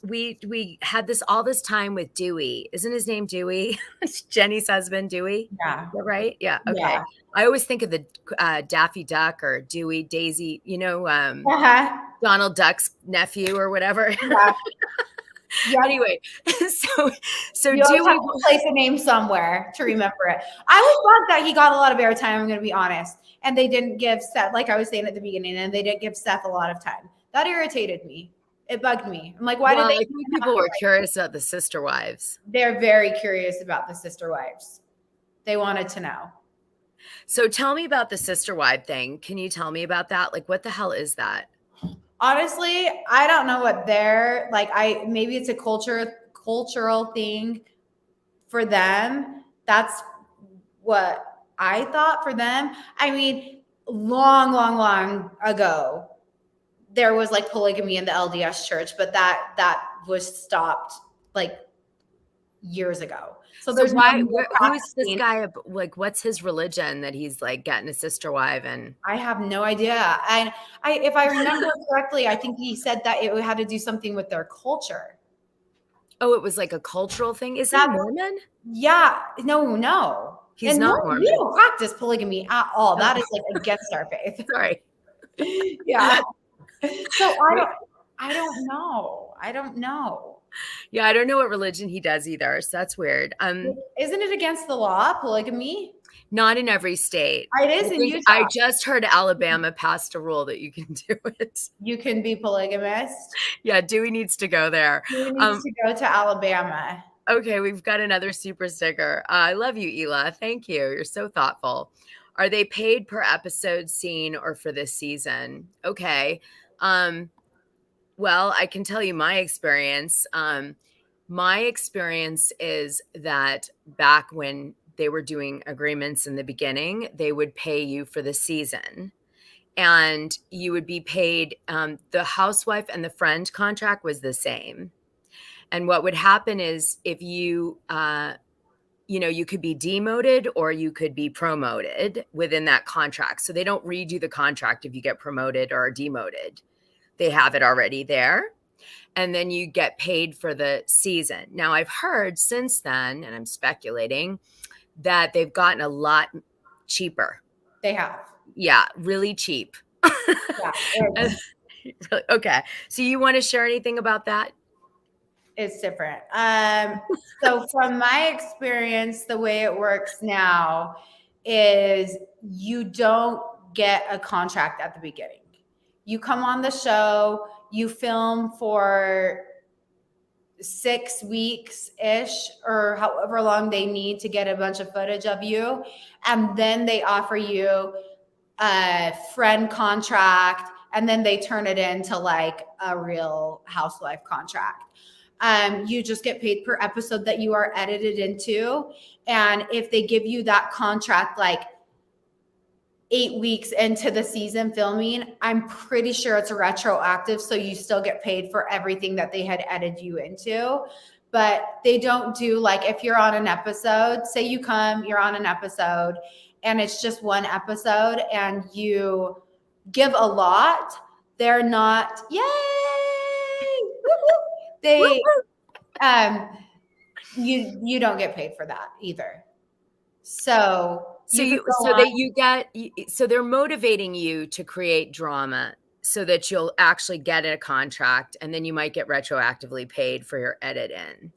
we had all this time with Dewey. Isn't his name Dewey? Jenny's husband, Dewey. Yeah. Is that right? Yeah. Okay. Yeah. I always think of the Daffy Duck or Dewey, Daisy, Donald Duck's nephew or whatever. Yeah. Yeah. Anyway, so you Dewey have to place a name somewhere to remember it. I was glad that he got a lot of airtime, I'm going to be honest. And they didn't give Seth, like I was saying at the beginning, and they didn't give Seth a lot of time. That irritated me. It bugged me. I'm like, why did they? I think people were curious about the sister wives. They're very curious about the sister wives. They wanted to know. So tell me about the sister wife thing. Can you tell me about that? Like, what the hell is that? Honestly, I don't know what they're like. Maybe it's a cultural thing for them. That's what I thought for them. I mean, long ago, there was like polygamy in the LDS church, but that was stopped like years ago. So there's why? no Who is this practicing. guy? Like, what's his religion that he's like getting a sister wife and? I have no idea. And if I remember correctly, I think he said that it had to do something with their culture. Oh, it was like a cultural thing. Is he That- Mormon? Yeah, no. He's And not we Mormon. don't practice polygamy at all. That is like against our faith. Sorry. Yeah. So I don't know. Yeah, I don't know what religion he does either. So that's weird. Isn't it against the law, polygamy? Not in every state. It is in Utah. I just heard Alabama passed a rule that you can do it. You can be polygamist. Yeah, Dewey needs to go there. Dewey needs to go to Alabama. Okay, we've got another super sticker. I love you, Ela. Thank you. You're so thoughtful. Are they paid per episode scene or for this season? Okay. Well, I can tell you my experience. My experience is that back when they were doing agreements in the beginning, they would pay you for the season. And you would be paid, the housewife and the friend contract was the same. And what would happen is if you, you could be demoted or you could be promoted within that contract. So they don't redo the contract if you get promoted or demoted. They have it already there. And then you get paid for the season. Now, I've heard since then, and I'm speculating, that they've gotten a lot cheaper. They have. Yeah, really cheap. Yeah. Okay. So you want to share anything about that? It's different. So from my experience, the way it works now is you don't get a contract at the beginning. You come on the show, you film for 6 weeks-ish or however long they need to get a bunch of footage of you. And then they offer you a friend contract, and then they turn it into like a real housewife contract. You just get paid per episode that you are edited into. And if they give you that contract like 8 weeks into the season filming, I'm pretty sure it's retroactive. So you still get paid for everything that they had edited you into. But they don't do like if you're on an episode, say you come, you're on an episode and it's just one episode and you give a lot, they're not, yay! They you don't get paid for that either. So they're motivating you to create drama so that you'll actually get a contract and then you might get retroactively paid for your edit in.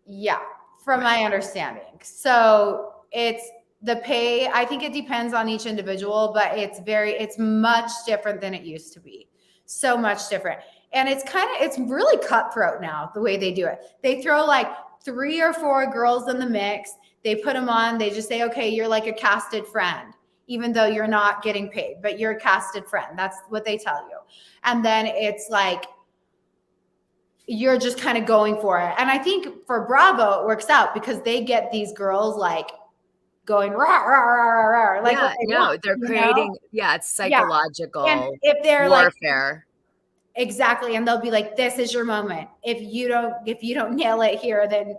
Yeah, from my understanding. So it's the pay, I think it depends on each individual, but it's much different than it used to be. So much different. And it's really cutthroat now, the way they do it. They throw like 3 or 4 girls in the mix. They put them on. They just say, okay, you're like a casted friend, even though you're not getting paid, but you're a casted friend. That's what they tell you. And then it's like, you're just kind of going for it. And I think for Bravo, it works out because they get these girls like going rah, rah, rah, rah, rah. Like, they're creating, it's psychological and if they're warfare. Exactly. And they'll be like, this is your moment. If you don't nail it here, then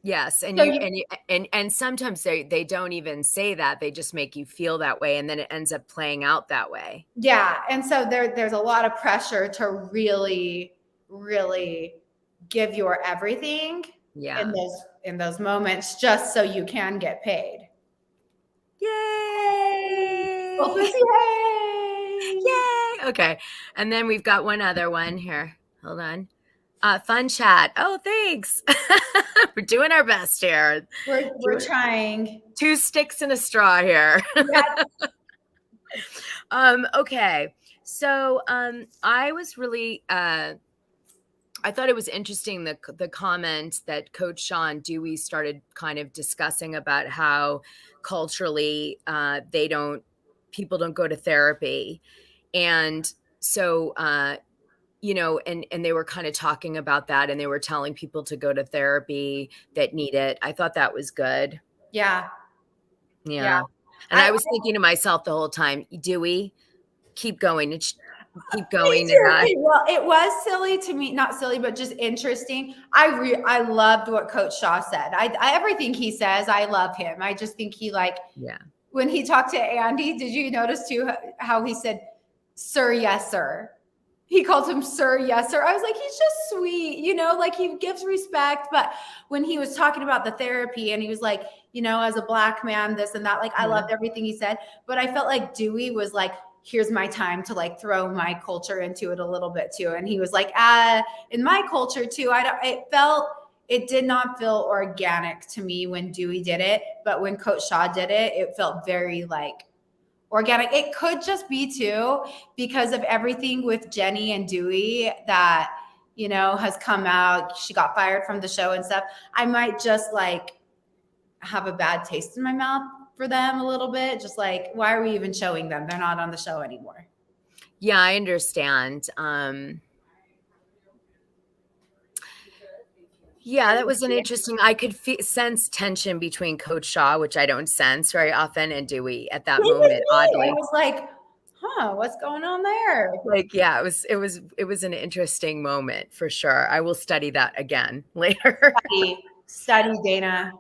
yes. And sometimes they don't even say that. They just make you feel that way. And then it ends up playing out that way. Yeah. And so there's a lot of pressure to really, really give your everything in those moments, just so you can get paid. Yay! Well, yay! Yay! Okay. And then we've got one other one here. Hold on. Fun chat. Oh, thanks. We're doing our best here. We're trying. 2 sticks and a straw here. Yeah. Okay. So I was really I thought it was interesting the comment that Coach Shah and Dewey started kind of discussing about how culturally people don't go to therapy. And so and they were kind of talking about that, and they were telling people to go to therapy that need it. I thought that was good. Yeah. Yeah. And I was thinking to myself the whole time, Dewey, keep going. Keep going. Me too. Well, it was silly to me, not silly, but just interesting. I loved what Coach Shah said. Everything he says, I love him. I just think he when he talked to Andy, did you notice too how he said, "Sir, yes, sir." He called him sir, yes, sir. I was like, he's just sweet, like he gives respect. But when he was talking about the therapy and he was like, as a Black man, this and that, like, I loved everything he said. But I felt like Dewey was like, here's my time to like throw my culture into it a little bit too. And he was like, in my culture too, it did not feel organic to me when Dewey did it. But when Coach Shah did it, it felt very like organic. It could just be too because of everything with Jenny and Dewey that, has come out. She got fired from the show and stuff. I might just like have a bad taste in my mouth for them a little bit. Just like, why are we even showing them? They're not on the show anymore. Yeah, I understand. Yeah, that was an interesting. I could sense tension between Coach Shah, which I don't sense very often, and Dewey at that moment. Oddly, I was like, what's going on there? Like, yeah, it was an interesting moment for sure. I will study that again later. Study Dana.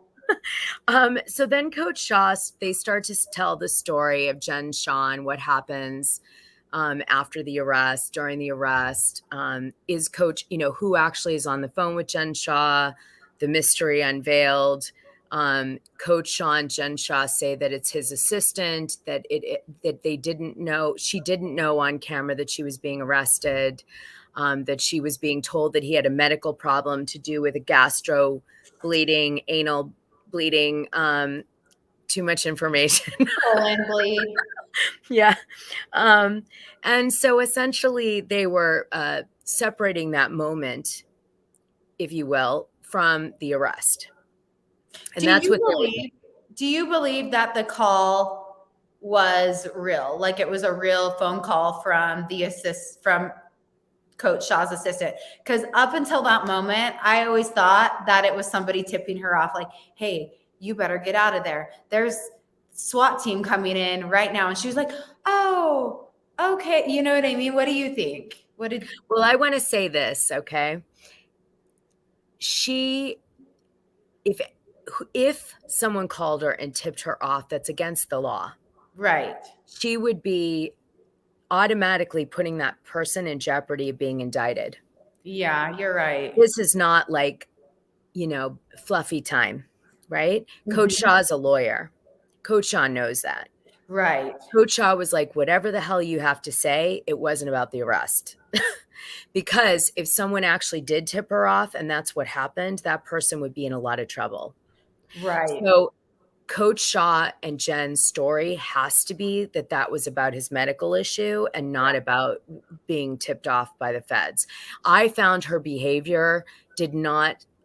So then Coach Shah, they start to tell the story of Jen Shah and what happens after the arrest, during the arrest. Is Coach, who actually is on the phone with Jen Shah, the mystery unveiled. Coach Shah and Jen Shah say that it's his assistant, that they didn't know, she didn't know on camera that she was being arrested, that she was being told that he had a medical problem to do with a gastro bleeding, anal bleeding, too much information. Colon bleed. Yeah. And so essentially they were separating that moment, if you will, from the arrest. And do you believe that the call was real? Like it was a real phone call from from Coach Shah's assistant? Because up until that moment, I always thought that it was somebody tipping her off, like, hey, you better get out of there. There's SWAT team coming in right now. And she was like, oh, okay. You know what I mean? What do you think? Well, I want to say this, okay? If someone called her and tipped her off, that's against the law. Right. She would be automatically putting that person in jeopardy of being indicted. Yeah, you're right. This is not like, fluffy time, right? Mm-hmm. Coach Shah is a lawyer. Coach Shah knows that. Right. Coach Shah was like, whatever the hell you have to say, it wasn't about the arrest. Because if someone actually did tip her off and that's what happened, that person would be in a lot of trouble. Right. So Coach Shah and Jen's story has to be that was about his medical issue and not about being tipped off by the feds. I found her behavior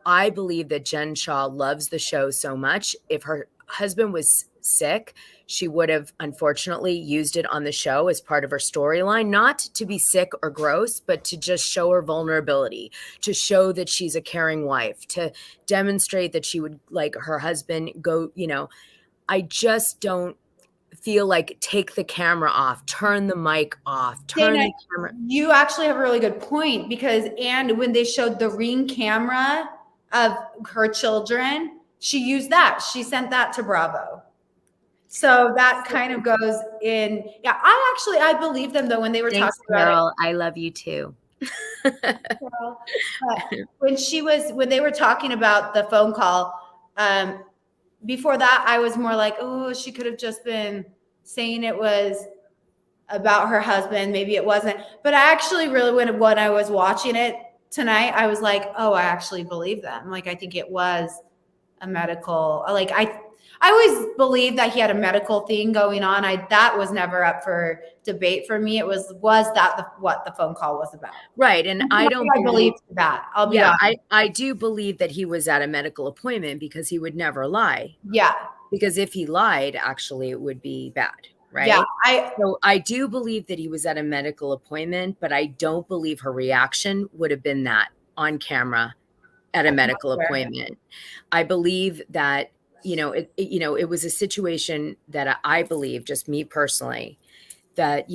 I believe that Jen Shah loves the show so much. If her husband was sick, she would have unfortunately used it on the show as part of her storyline, not to be sick or gross, but to just show her vulnerability, to show that she's a caring wife, to demonstrate that she would like her husband go, I just don't feel like take the camera off, turn the mic off, the camera. You actually have a really good point and when they showed the Ring camera of her children, she used that. She sent that to Bravo. So that kind of goes in. Yeah, I believe them though when they were talking about Carol, I love you too. Carol, when they were talking about the phone call, before that I was more like, oh, she could have just been saying it was about her husband. Maybe it wasn't. But I actually really when I was watching it tonight, I was like, oh, I actually believe them. Like I think it was a medical, like I always believed that he had a medical thing going on. That was never up for debate for me. It was that what the phone call was about. Right. And I believe that. I'll be honest. I do believe that he was at a medical appointment because he would never lie. Yeah. Because if he lied, actually it would be bad. Right. Yeah. So I do believe that he was at a medical appointment, but I don't believe her reaction would have been that on camera at a medical appointment. I believe that it was a situation that I believe, just me personally, that,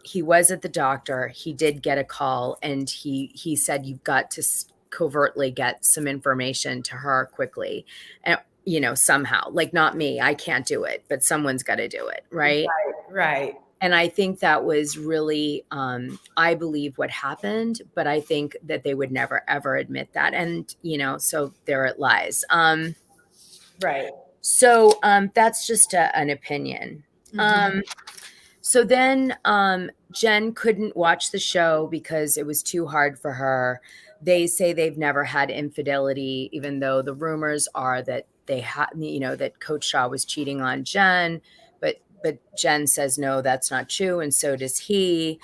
he was at the doctor. He did get a call, and he said, you've got to covertly get some information to her quickly. And, somehow, like, not me, I can't do it, but someone's got to do it. Right. Right. And I think that was really, I believe, what happened, but I think that they would never, ever admit that. And, so there it lies. Right. So that's just an opinion. So then Jen couldn't watch the show because it was too hard for her. They say they've never had infidelity, even though the rumors are that they had, that Coach Shah was cheating on Jen. But Jen says, no, that's not true. And so does he.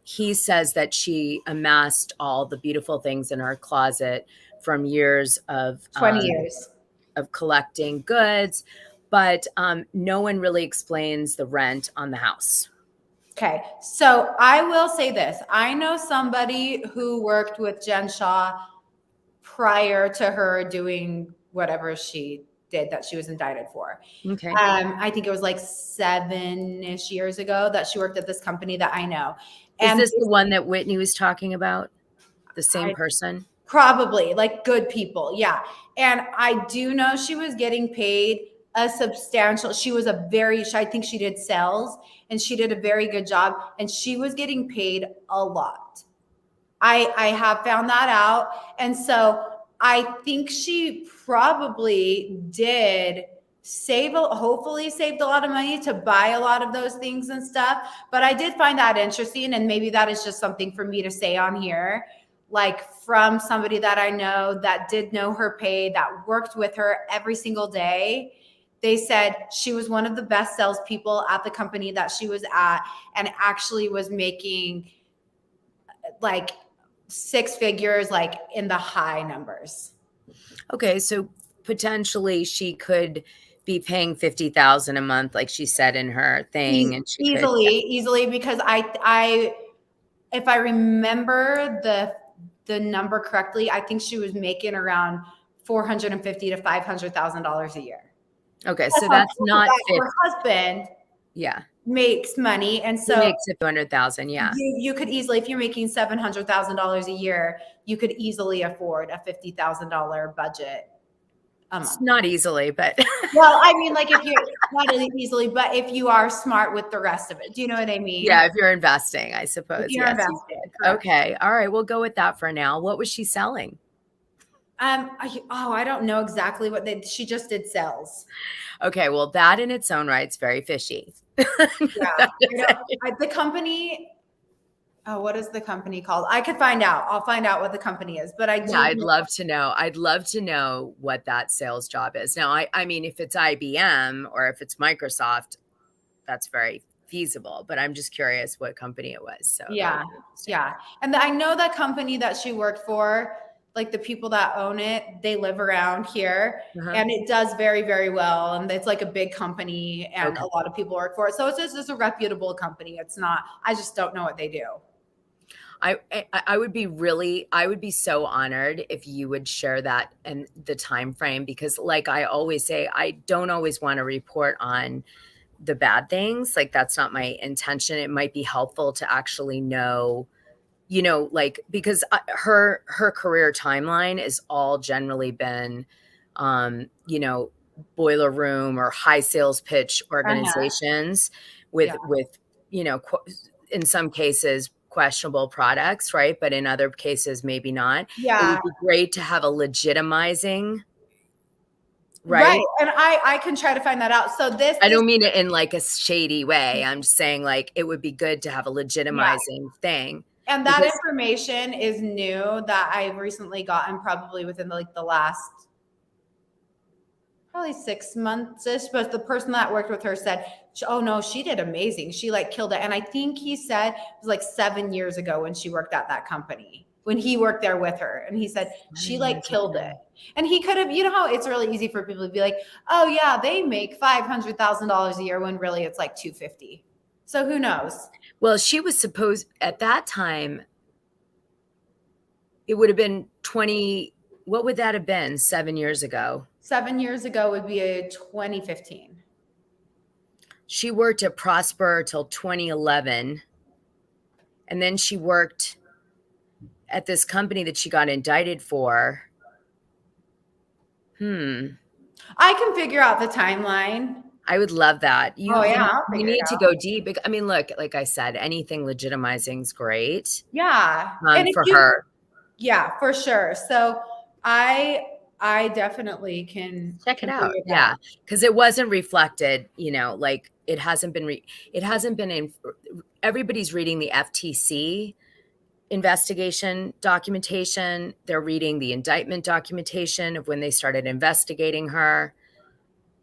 He says that she amassed all the beautiful things in her closet from years of 20 years of collecting goods. But no one really explains the rent on the house. Okay. So I will say this. I know somebody who worked with Jen Shah prior to her doing whatever she did that she was indicted for. Okay. I think it was like 7-ish years ago that she worked at this company that I know. And is this the one that Whitney was talking about? The same person? Probably, like, good people. Yeah. And I do know she was getting paid a substantial, I think she did sales, and she did a very good job, and she was getting paid a lot. I have found that out. And so I think she probably did hopefully saved a lot of money to buy a lot of those things and stuff. But I did find that interesting. And maybe that is just something for me to say on here, like, from somebody that I know that did know her pay, that worked with her every single day. They said she was one of the best salespeople at the company that she was at, and actually was making like 6 figures, like in the high numbers. Okay. So potentially she could be paying $50,000 a month, like she said in her thing. And she easily, because I, if I remember the number correctly, I think she was making around $450,000 to $500,000 a year. Okay. So that's not her husband. Yeah. Makes money. And so he makes $200,000. Yeah. You could easily, if you're making $700,000 a year, you could easily afford a $50,000 budget. Not easily, but well, I mean, like, if you're not easily, but if you are smart with the rest of it, do you know what I mean? Yeah, if you're investing, I suppose. If you're investing. Okay, all right, we'll go with that for now. What was she selling? I don't know exactly what she just did sales. Okay, well, that in its own right is very fishy. Yeah, the company. Oh, what is the company called? I could find out. I'll find out what the company is. But I'd love to know. I'd love to know what that sales job is. Now, I mean, if it's IBM or if it's Microsoft, that's very feasible. But I'm just curious what company it was. So yeah. And I know that company that she worked for, like, the people that own it, they live around here, and it does very, very well. And it's like a big company, and a lot of people work for it. So it's just a reputable company. It's not. I just don't know what they do. I would be so honored if you would share that and the time frame, because, like I always say, I don't always want to report on the bad things. Like, that's not my intention. It might be helpful to actually know, like, because her career timeline is all generally been, boiler room or high sales pitch organizations with, in some cases, questionable products, right? But in other cases, maybe not. Yeah. It would be great to have a legitimizing, right? And I can try to find that out. So I don't mean it in like a shady way. I'm just saying, like, it would be good to have a legitimizing thing. And that information is new that I've recently gotten, probably within the last probably 6 months-ish. But the person that worked with her said, oh no, she did amazing. She killed it. And I think he said it was like 7 years ago when she worked at that company, when he worked there with her. And he said, she killed it. And he could have, how it's really easy for people to be like, oh yeah, they make $500,000 a year, when really it's like $250,000. So who knows? Well, she was supposed, at that time, it would have been What would that have been 7 years ago? 7 years ago would be a 2015. She worked at Prosper till 2011. And then she worked at this company that she got indicted for. I can figure out the timeline. I would love that. I'll You figure it need to out. go deep. I mean, look, like I said, anything legitimizing is great. Yeah. For her. Yeah, for sure. So I definitely can Check it out. Yeah. Because it wasn't reflected, like it hasn't been in, everybody's reading the FTC investigation documentation. They're reading the indictment documentation of when they started investigating her.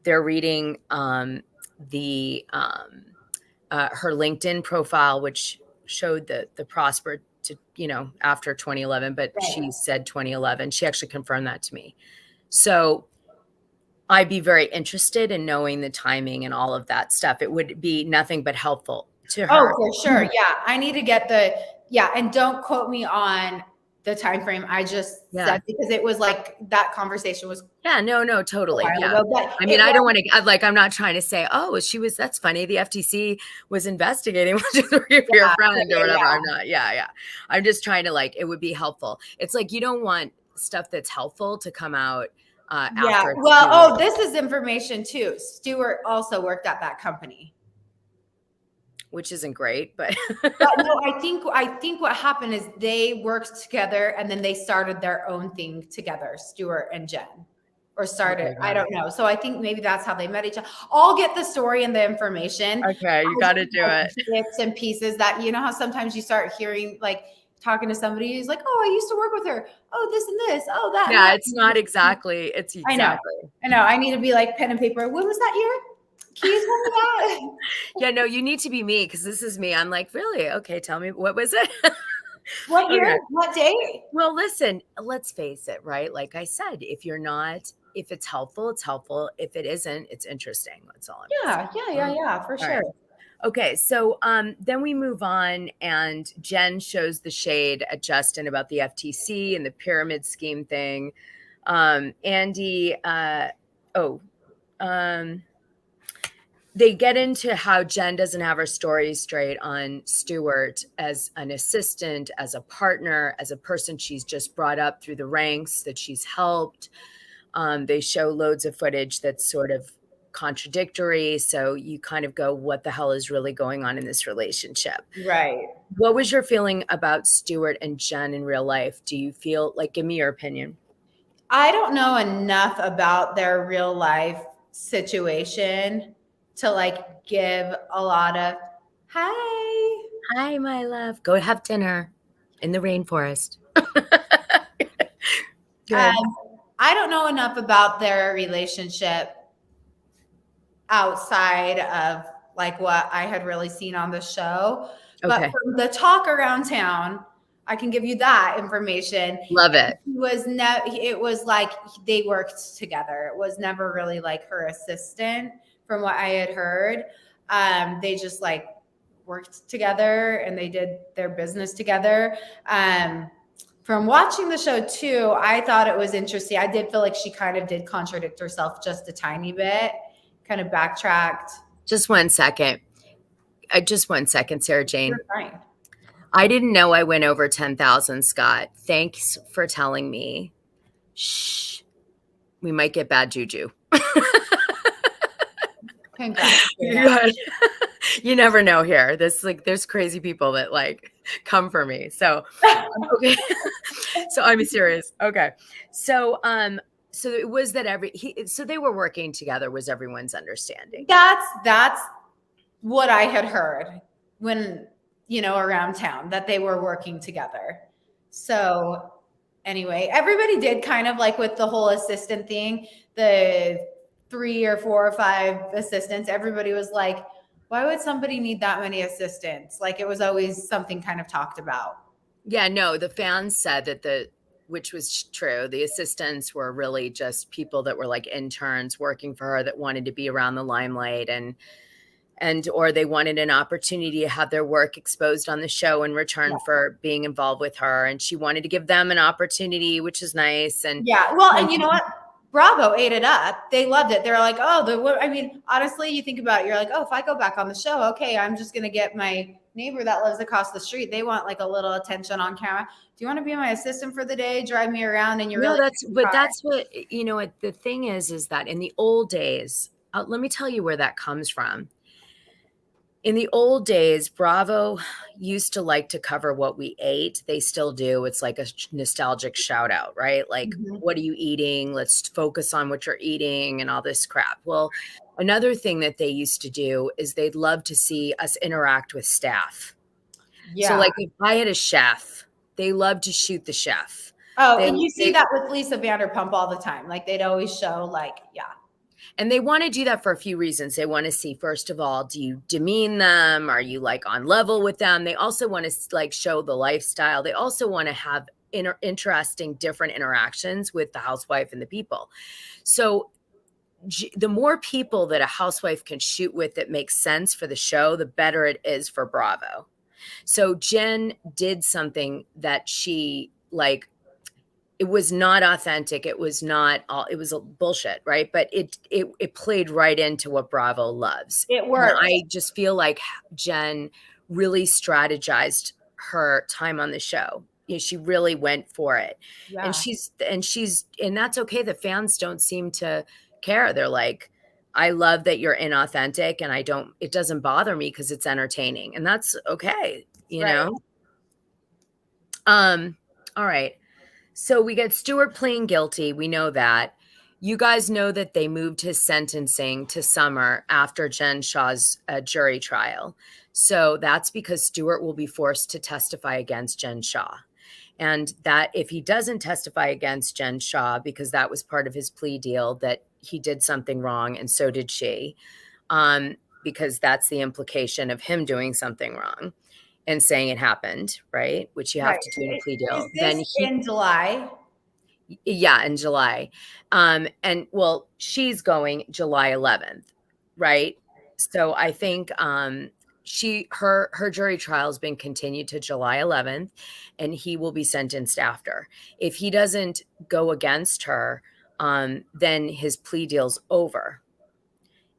They're reading her LinkedIn profile, which showed the Prosper to, after 2011, but she said 2011. She actually confirmed that to me. So I'd be very interested in knowing the timing and all of that stuff. It would be nothing but helpful to her. Oh, for sure. Yeah. I need to get and don't quote me on the time frame. I just said, because it was like that conversation was. Yeah, no, totally. Yeah. Ago, I mean, I don't want to, I'm not trying to say, that's funny. The FTC was investigating your friend or whatever. I'm not. Yeah. I'm just trying to it would be helpful. It's like, you don't want stuff that's helpful to come out after. Well, this is information too. Stewart also worked at that company. Which isn't great, but no, I think what happened is they worked together and then they started their own thing together, Stewart and Jen, or started. I don't know. So I think maybe that's how they met each other. I'll get the story and the information. Okay, you got to do it. Bits and pieces that how sometimes you start hearing talking to somebody who's like, oh, I used to work with her. Oh, this and this. Oh, that. Yeah, it's not exactly. It's exactly. I know. I need to be pen and paper. When was that year? Can you tell me that? Yeah, no, you need to be me because this is me. I'm like, really? Okay, tell me, what was it? What year? Okay. What date? Well, listen, let's face it, right? Like I said, if it's helpful, it's helpful. If it isn't, it's interesting. That's all I'm saying. Yeah, for sure. Right. Okay, so then we move on, and Jen shows the shade at Justin about the FTC and the pyramid scheme thing. Andy, they get into how Jen doesn't have her story straight on Stewart as an assistant, as a partner, as a person she's just brought up through the ranks, that she's helped. They show loads of footage that's sort of contradictory. So you kind of go, what the hell is really going on in this relationship? Right. What was your feeling about Stewart and Jen in real life? Do you feel give me your opinion? I don't know enough about their real life situation to give a lot of hi my love, go have dinner in the rainforest. I don't know enough about their relationship outside of what I had really seen on the show. But from the talk around town, I can give you that information. Love it. It was like they worked together. It was never really her assistant. From what I had heard, they just worked together and they did their business together. From watching the show too, I thought it was interesting. I did feel like she kind of did contradict herself just a tiny bit, kind of backtracked. Just 1 second. Just 1 second, SaraJane. You're fine. I didn't know I went over 10,000, Scott. Thanks for telling me. Shh. We might get bad juju. Congrats. You never know here. There's crazy people that come for me. So okay. So I'm serious. Okay. So it was that so they were working together, was everyone's understanding. That's what I had heard when around town, that they were working together. So anyway, everybody did kind of with the whole assistant thing, the 3 or 4 or 5 assistants, everybody was like, why would somebody need that many assistants? It was always something kind of talked about. Yeah, no, the fans said that which was true, the assistants were really just people that were interns working for her that wanted to be around the limelight. And or they wanted an opportunity to have their work exposed on the show in return for being involved with her. And she wanted to give them an opportunity, which is nice. And well, and you know what? Bravo ate it up. They loved it. They're like, I mean, honestly, you think about it, you're like, if I go back on the show, okay, I'm just going to get my neighbor that lives across the street. They want like a little attention on camera. Do you want to be my assistant for the day? Drive me around and you're that's what, the thing is that in the old days, let me tell you where that comes from. In the old days, Bravo used to like to cover what we ate. They still do. It's like a nostalgic shout out, right? Like, what are you eating? Let's focus on what you're eating and all this crap. Well, another thing that they used to do is they'd love to see us interact with staff. Yeah. So like if I had a chef, they love to shoot the chef. And you see that with Lisa Vanderpump all the time. Like they'd always show And they want to do that for a few reasons. They want to see, first of all, do you demean them? Are you like on level with them? They also want to like show the lifestyle. They also want to have interesting, different interactions with the housewife and the people. So the more people that a housewife can shoot with that makes sense for the show, the better it is for Bravo. So Jen did something that she it was not authentic. It was not all, it was a bullshit, right? But it played right into what Bravo loves. It worked. And I just feel like Jen really strategized her time on the show. She really went for it. Yeah. And that's okay. The fans don't seem to care. They're like, I love that you're inauthentic and it doesn't bother me because it's entertaining. And that's okay. You know? All right. So we get Stewart pleading guilty. We know that. You guys know that they moved his sentencing to summer after Jen Shah's jury trial. So that's because Stewart will be forced to testify against Jen Shah. And that if he doesn't testify against Jen Shah, because that was part of his plea deal, that he did something wrong and so did she, because that's the implication of him doing something wrong and saying it happened, right? Which you have to do in a plea deal. Is this in July? Yeah, in July. And well, she's going July 11th, right? So I think her jury trial has been continued to July 11th, and he will be sentenced after. If he doesn't go against her, then his plea deal's over.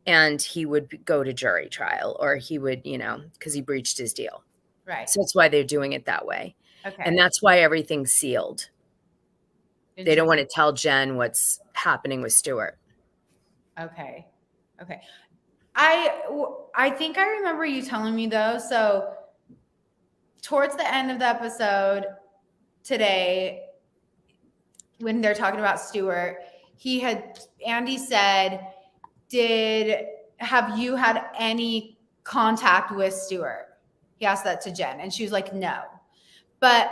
And he would go to jury trial, or he would, because he breached his deal. Right. So that's why they're doing it that way. Okay. And that's why everything's sealed. They don't want to tell Jen what's happening with Stewart. Okay. I think I remember you telling me though. So towards the end of the episode today, when they're talking about Stewart, Andy said, have you had any contact with Stewart? He asked that to Jen and she was like, no. But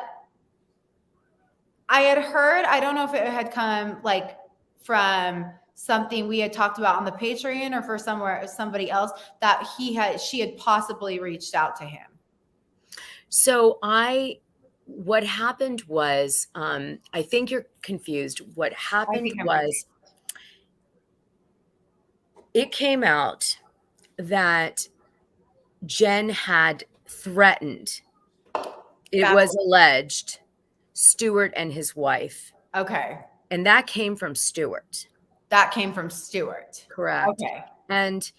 I had heard, I don't know if it had come from something we had talked about on the Patreon or for somebody else, that she had possibly reached out to him. So what happened was, I think you're confused. What happened was it came out that Jen had threatened, it was alleged, Stewart and his wife. Okay. And that came from Stewart. Correct. Okay. And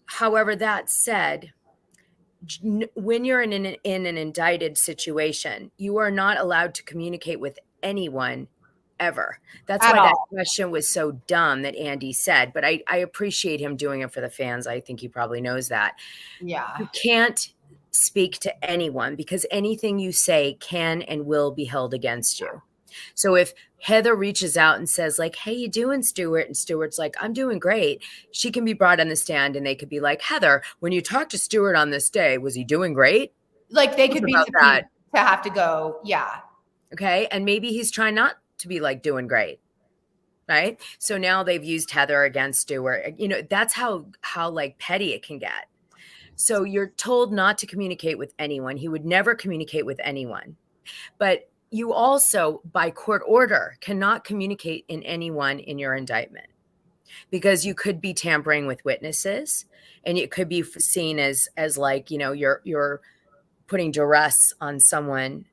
however, that said, when you're in an indicted situation, you are not allowed to communicate with anyone ever. That's why that question was so dumb that Andy said, but I appreciate him doing it for the fans. I think he probably knows that. Yeah. You can't speak to anyone because anything you say can and will be held against you. So if Heather reaches out and says like, hey, you doing, Stewart? And Stewart's like, I'm doing great. She can be brought on the stand and they could be like, Heather, when you talked to Stewart on this day, was he doing great? Like they could be that to have to go. Yeah. Okay. And maybe he's trying not to be like doing great. Right. So now they've used Heather against Stewart. That's how like petty it can get. So you're told not to communicate with anyone. He would never communicate with anyone. But you also, by court order, cannot communicate in anyone in your indictment. because you could be tampering with witnesses, and it could be seen as like, you're putting duress on someone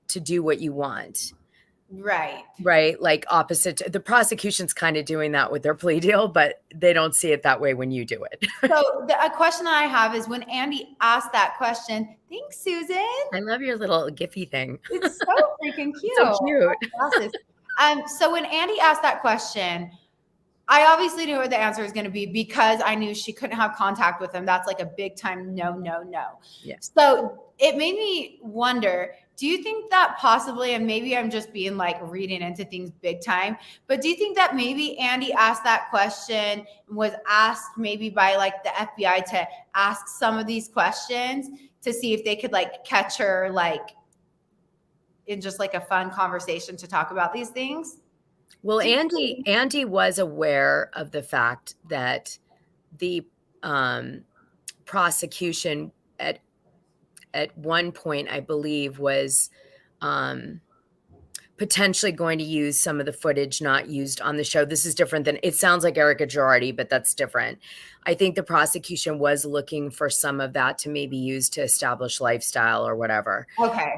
to do what you want. Right. Right. Like opposite. The prosecution's kind of doing that with their plea deal, but they don't see it that way when you do it. So a question that I have is when Andy asked that question, thanks, Susan. I love your little Giphy thing. It's so freaking cute. So cute. So when Andy asked that question, I obviously knew what the answer was going to be because I knew she couldn't have contact with him. That's like a big time no, no, no. Yeah. So it made me wonder, do you think that possibly, and maybe I'm just being like reading into things big time, but do you think that maybe Andy asked that question, was asked maybe by like the FBI to ask some of these questions to see if they could like catch her like in just like a fun conversation to talk about these things? Well, Andy was aware of the fact that the prosecution at one point, I believe, was potentially going to use some of the footage not used on the show. This is different than, it sounds like Erica Girardi, but that's different. I think the prosecution was looking for some of that to maybe use to establish lifestyle or whatever. Okay.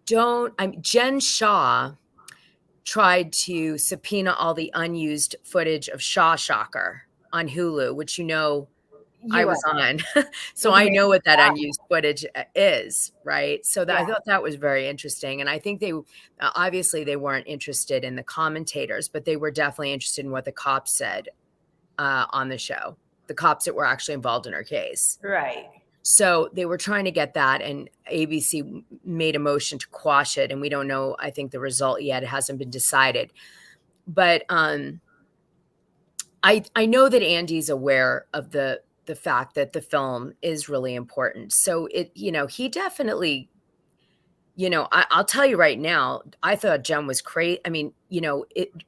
Jen Shah tried to subpoena all the unused footage of Shocker on Hulu, which I was on. So I know what that unused footage is, right? So I thought that was very interesting. And I think obviously they weren't interested in the commentators, but they were definitely interested in what the cops said on the show, the cops that were actually involved in her case. Right. So they were trying to get that, and ABC made a motion to quash it. And we don't know, I think, the result yet. It hasn't been decided. But I know that Andy's aware of the fact that the film is really important. So he definitely, I'll tell you right now, I thought Jen was crazy. I mean,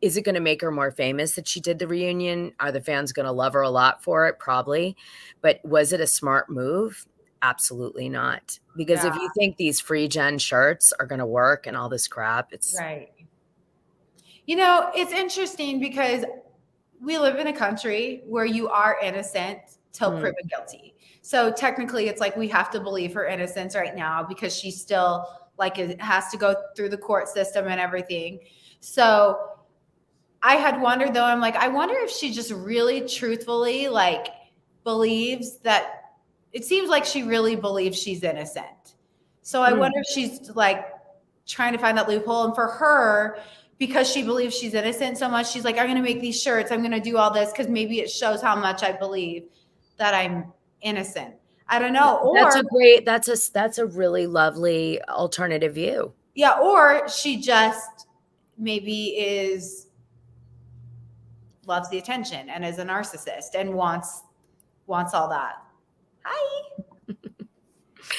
is it going to make her more famous that she did the reunion? Are the fans going to love her a lot for it? Probably. But was it a smart move? Absolutely not. Because if you think these free Jen shirts are going to work and all this crap, it's right. It's interesting because we live in a country where you are innocent till proven guilty. So technically it's like we have to believe her innocence right now because she's still like it has to go through the court system and everything. So I had wondered though, I'm like, I wonder if she just really truthfully like believes that, it seems like she really believes she's innocent. So I wonder if she's like trying to find that loophole. And for her, because she believes she's innocent so much, she's like, I'm going to make these shirts. I'm going to do all this because maybe it shows how much I believe that I'm innocent. I don't know. Or that's a really lovely alternative view. Yeah. Or she just maybe loves the attention and is a narcissist and wants all that. Hi.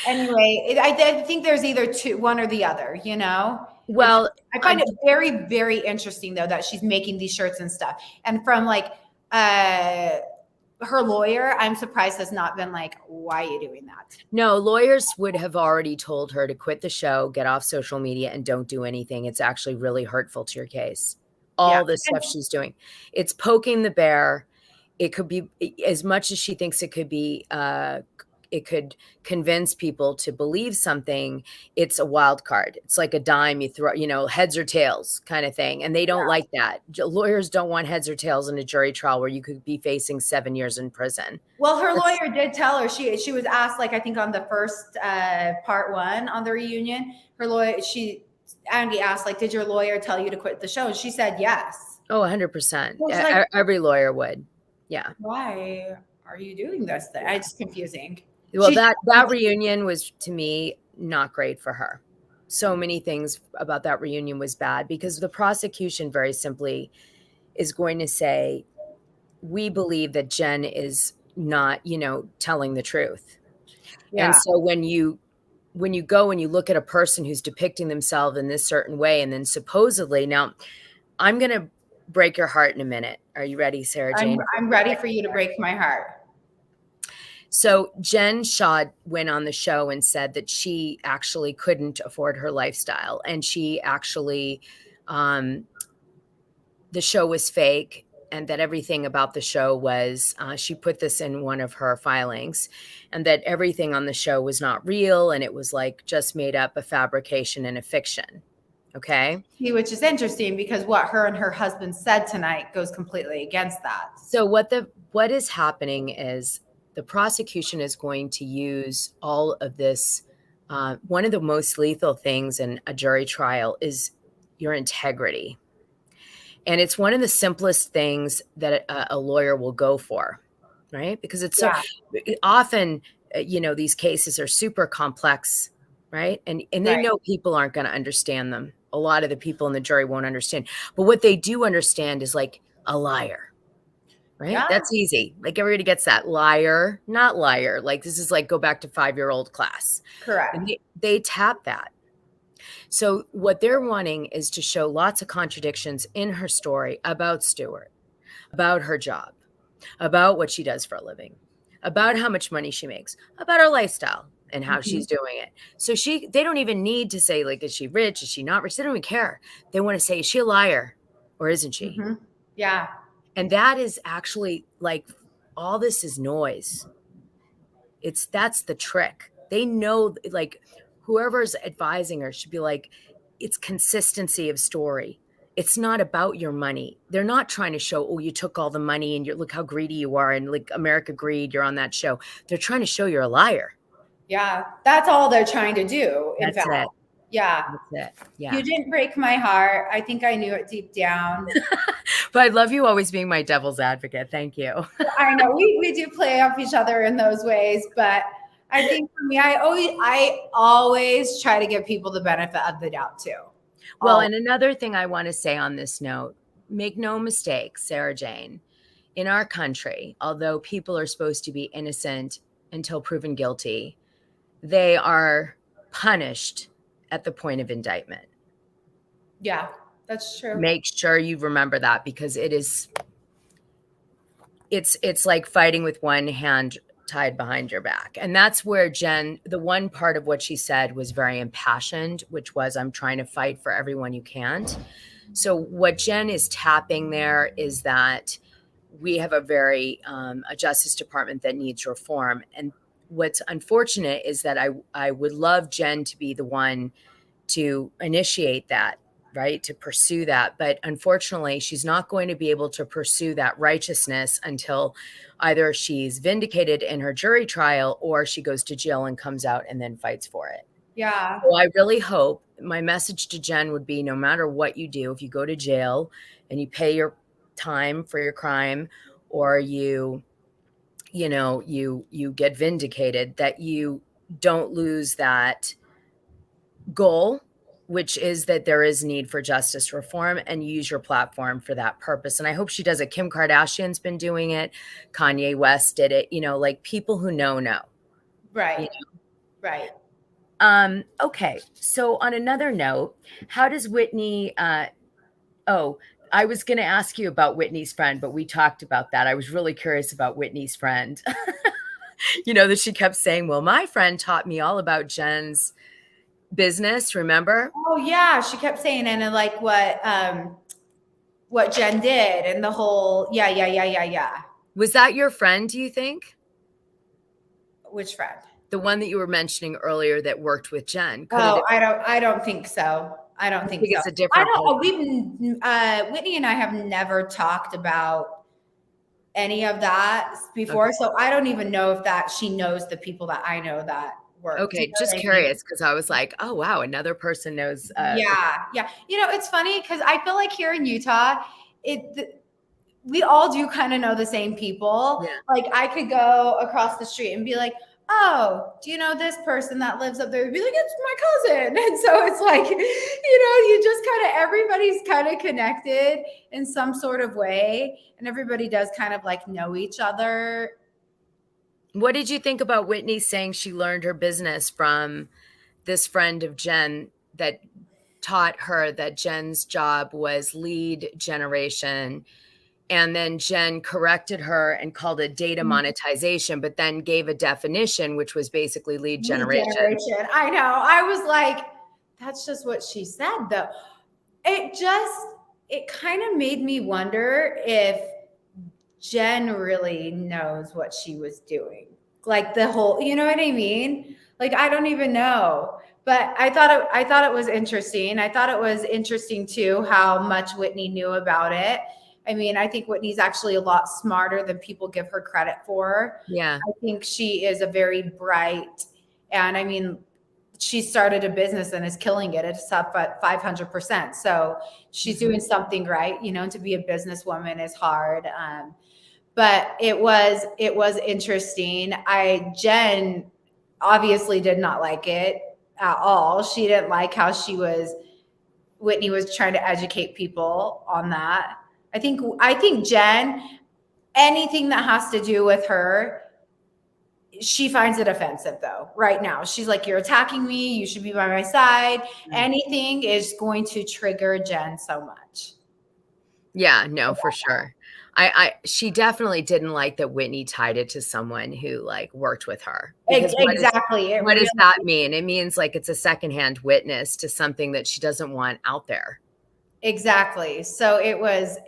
Anyway, I think there's either one or the other, Well, I find it very, very interesting though, that she's making these shirts and stuff. And from like, her lawyer, I'm surprised has not been like, why are you doing that? No, lawyers would have already told her to quit the show, get off social media, and don't do anything. It's actually really hurtful to your case. All this stuff she's doing. It's poking the bear. It could be, as much as she thinks it could be, it could convince people to believe something. It's a wild card. It's like a dime you throw, heads or tails kind of thing. And they don't like that. Lawyers don't want heads or tails in a jury trial where you could be facing 7 years in prison. Well, her lawyer did tell her, she was asked, like, I think on the first part 1 on the reunion, her lawyer, Andy asked, like, did your lawyer tell you to quit the show? And she said, yes. Oh, 100%. Like, every lawyer would. Yeah. Why are you doing this thing? It's confusing. Well, that reunion was, to me, not great for her. So many things about that reunion was bad because the prosecution very simply is going to say, we believe that Jen is not, telling the truth. Yeah. And so when you go and you look at a person who's depicting themselves in this certain way, and then supposedly, now I'm going to break your heart in a minute. Are you ready, SaraJane? I'm ready for you to break my heart. So Jen Shah went on the show and said that she actually couldn't afford her lifestyle. And she actually, the show was fake. and that everything about the show was, she put this in one of her filings, and that everything on the show was not real, and it was like just made up, a fabrication and a fiction. Okay. Which is interesting because what her and her husband said tonight goes completely against that. So what is happening is the prosecution is going to use all of this. One of the most lethal things in a jury trial is your integrity. And it's one of the simplest things that a lawyer will go for, right? Because it's so often, these cases are super complex, right? And they know people aren't going to understand them. A lot of the people in the jury won't understand. But what they do understand is like a liar, right? Yeah. That's easy. Like everybody gets that. Liar, not liar. Like this is like go back to 5-year-old class. Correct. And they tap that. So what they're wanting is to show lots of contradictions in her story about Stewart, about her job, about what she does for a living, about how much money she makes, about her lifestyle and how she's doing it. So they don't even need to say like, is she rich? Is she not rich? They don't even care. They want to say, is she a liar or isn't she? Mm-hmm. Yeah. And that is actually like, all this is noise. That's the trick. They know, like, whoever's advising her should be like, it's consistency of story. It's not about your money. They're not trying to show, oh, you took all the money and look how greedy you are. And like America Greed, you're on that show. They're trying to show you're a liar. Yeah. That's all they're trying to do. That's it. Yeah. That's it. Yeah. You didn't break my heart. I think I knew it deep down. But I love you always being my devil's advocate. Thank you. I know we do play off each other in those ways, but I think for me, I always try to give people the benefit of the doubt too. Well, and another thing I want to say on this note, make no mistake, SaraJane, in our country, although people are supposed to be innocent until proven guilty, they are punished at the point of indictment. Yeah, that's true. Make sure you remember that, because it's like fighting with one hand tied behind your back. And that's where Jen, the one part of what she said was very impassioned, which was, I'm trying to fight for everyone you can't. So what Jen is tapping there is that we have a Justice Department that needs reform. And what's unfortunate is that I would love Jen to be the one to initiate that, right? To pursue that. But unfortunately, she's not going to be able to pursue that righteousness until either she's vindicated in her jury trial or she goes to jail and comes out and then fights for it. Yeah. So I really hope, my message to Jen would be, no matter what you do, if you go to jail and you pay your time for your crime, or you get vindicated, that you don't lose that goal, which is that there is need for justice reform, and use your platform for that purpose. And I hope she does it. Kim Kardashian's been doing it. Kanye West did it, like people who know. Right. Right. Okay. So on another note, how does Whitney, I was going to ask you about Whitney's friend, but we talked about that. I was really curious about Whitney's friend, that she kept saying, well, my friend taught me all about Jen's business, remember? Oh yeah, she kept saying, and like what Jen did, and the whole yeah. Was that your friend, do you think? Which friend? The one that you were mentioning earlier that worked with Jen. I don't think so. I don't think so. It's a different. Whitney and I have never talked about any of that before, so I don't even know if that she knows the people that I know that work. Okay, just curious, because I was like, oh wow, another person knows. Yeah. It's funny because I feel like here in Utah, we all do kind of know the same people. Yeah. Like I could go across the street and be like, oh, do you know this person that lives up there? Be like, it's my cousin. And so it's like, you just kind of, everybody's kind of connected in some sort of way. And everybody does kind of like know each other. What did you think about Whitney saying she learned her business from this friend of Jen that taught her that Jen's job was lead generation? And then Jen corrected her and called it data monetization, but then gave a definition, which was basically lead generation. I know. I was like, that's just what she said, though. It kind of made me wonder if Jen really knows what she was doing. Like the whole, you know what I mean? Like, I don't even know. But I thought it was interesting. I thought it was interesting too how much Whitney knew about it. I mean, I think Whitney's actually a lot smarter than people give her credit for. Yeah. I think she is a very bright, and I mean, she started a business and is killing it. It's up at 500%. So she's doing something right. You know, to be a businesswoman is hard. But it was interesting. Jen obviously did not like it at all. She didn't like how Whitney was trying to educate people on that. I think Jen, anything that has to do with her, she finds it offensive though. Right now, she's like, "You're attacking me. You should be by my side." Anything is going to trigger Jen so much. Yeah, no, for sure. She definitely didn't like that Whitney tied it to someone who like worked with her. Because Exactly. What does that mean? It means like it's a secondhand witness to something that she doesn't want out there. Exactly. So it was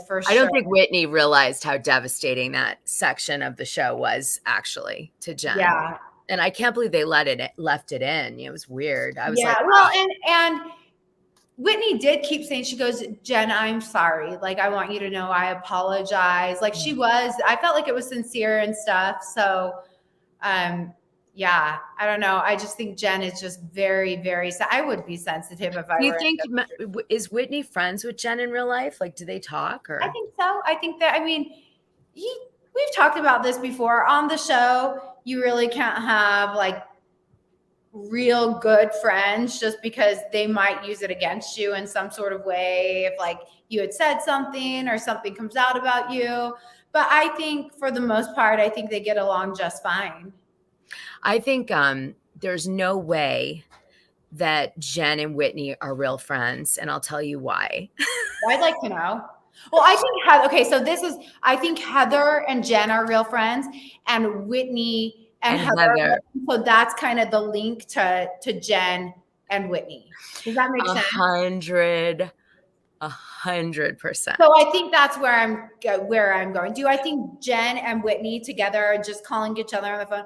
for sure. I don't think Whitney realized how devastating that section of the show was actually to Jen. Yeah. And I can't believe they left it in. It was weird. I was like, well, and Whitney did keep saying, she goes, "Jen, I'm sorry. Like, I want you to know I apologize." Like, I felt like it was sincere and stuff. So, yeah, I don't know. I just think Jen is just very, very, I would be sensitive if I were. Do you think, is Whitney friends with Jen in real life? Like, do they talk? Or I think so. I think that, I mean, we've talked about this before on the show. You really can't have like real good friends just because they might use it against you in some sort of way. If like you had said something or something comes out about you. But I think for the most part, I think they get along just fine. I think there's no way that Jen and Whitney are real friends. And I'll tell you why. I'd like to know. Well, I think, so I think Heather and Jen are real friends, and Whitney and Heather. So that's kind of the link to Jen and Whitney. Does that make sense? 100%. So I think that's where I'm going. Do I think Jen and Whitney together are just calling each other on the phone?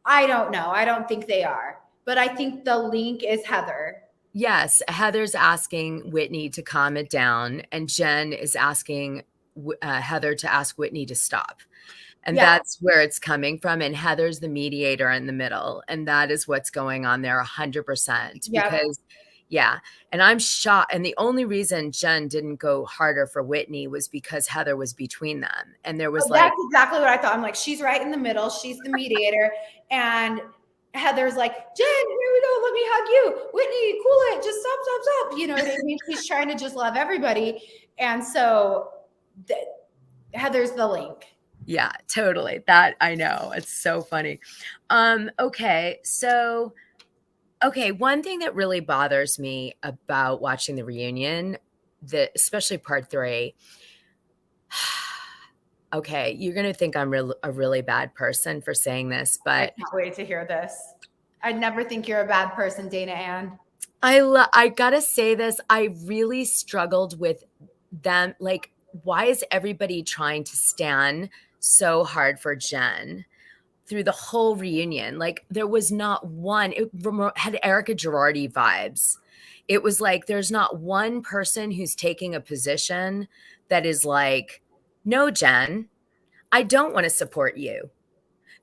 I don't know. I don't think they are. But I think the link is Heather. Yes. Heather's asking Whitney to calm it down, and Jen is asking Heather to ask Whitney to stop. And that's where it's coming from. And Heather's the mediator in the middle. And that is what's going on there 100%. Because, and I'm shocked. And the only reason Jen didn't go harder for Whitney was because Heather was between them. And there was that's exactly what I thought. I'm like, she's right in the middle. She's the mediator. And Heather's like, "Jen, here we go. Let me hug you. Whitney, cool it. Just stop. You know what I mean? She's trying to just love everybody. And so Heather's the link. Yeah, totally. That I know. It's so funny. Okay. So, one thing that really bothers me about watching the reunion, especially part 3, okay, you're going to think I'm a really bad person for saying this, but I can't wait to hear this. I'd never think you're a bad person, Dana Ann. I got to say this. I really struggled with them. Like, why is everybody trying to stand so hard for Jen through the whole reunion? Like, there was not one. It had Erica Girardi vibes. It was like there's not one person who's taking a position that is like, "No, Jen, I don't want to support you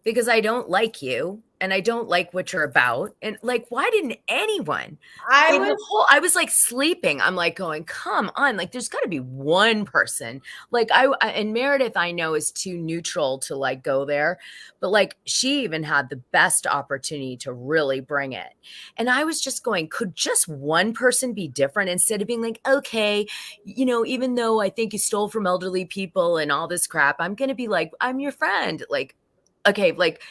because I don't like you and I don't like what you're about." And like, why didn't anyone? I was like sleeping. I'm like going, come on. Like, there's got to be one person. Like and Meredith, I know, is too neutral to like go there, but like she even had the best opportunity to really bring it. And I was just going, could just one person be different instead of being like, okay, even though I think you stole from elderly people and all this crap, I'm going to be like, I'm your friend. Like, okay, like,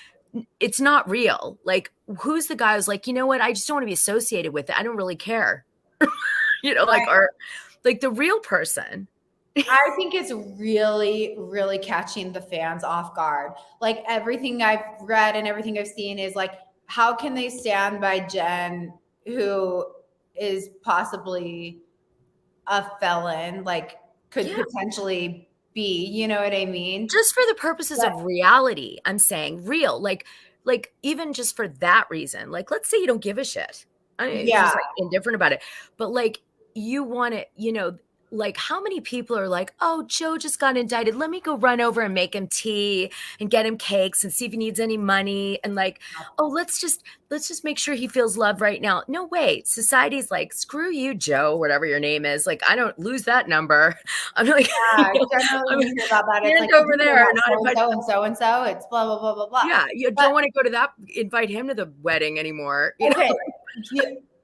it's not real. Like, who's the guy who's like, you know what? I just don't want to be associated with it. I don't really care. Like, or like the real person. I think it's really, really catching the fans off guard. Like, everything I've read and everything I've seen is like, how can they stand by Jen, who is possibly a felon, like could potentially be. You know what I mean? Just for the purposes of reality, I'm saying real, like even just for that reason, like, let's say you don't give a shit. I mean, you're just like indifferent about it, but like you want it, like how many people are like, oh, Joe just got indicted. Let me go run over and make him tea and get him cakes and see if he needs any money. And like, oh, let's just make sure he feels love right now. No, wait. Society's like, screw you, Joe, whatever your name is. Like, I don't lose that number. I'm like, generally we hear about that. It's like over there, and so. It's blah blah blah blah blah. Yeah, you don't want to go to invite him to the wedding anymore. Okay,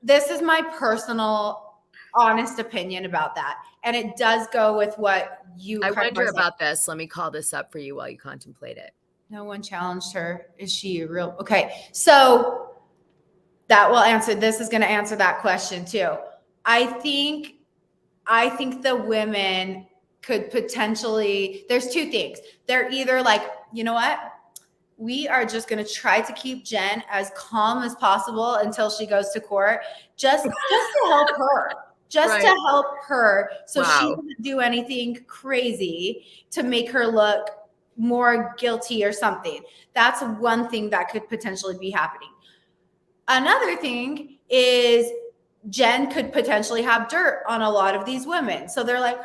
this is my personal, honest opinion about that. And it does go with what you. I wonder about this. Let me call this up for you while you contemplate it. No one challenged her. Is she real? Okay. So that will answer. This is going to answer that question too. I think the women could potentially, there's two things. They're either like, you know what? We are just going to try to keep Jen as calm as possible until she goes to court, just to help her. Just to help her so she doesn't do anything crazy to make her look more guilty or something. That's one thing that could potentially be happening. Another thing is Jen could potentially have dirt on a lot of these women. So they're like,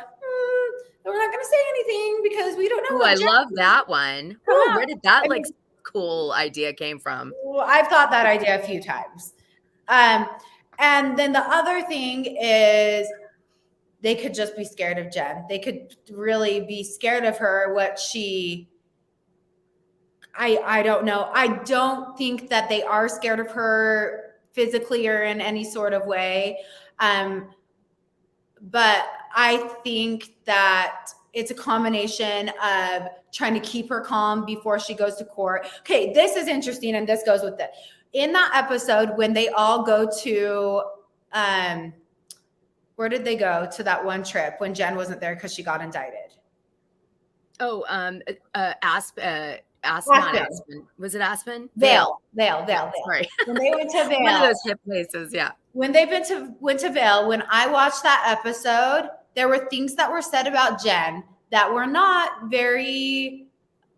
we're not going to say anything because we don't know. Oh, I love that one. Oh, where did that cool idea came from? Well, I've thought that idea a few times. And then the other thing is they could just be scared of Jen. They could really be scared of her, I don't know. I don't think that they are scared of her physically or in any sort of way. But I think that it's a combination of trying to keep her calm before she goes to court. Okay, this is interesting, and this goes with it. In that episode, when they all go to, where did they go to that one trip when Jen wasn't there because she got indicted? Oh, Aspen. Not Aspen. Was it Aspen? Vail. Sorry. When they went to Vail. One of those hip places, yeah. When they went to Vail, when I watched that episode, there were things that were said about Jen that were not very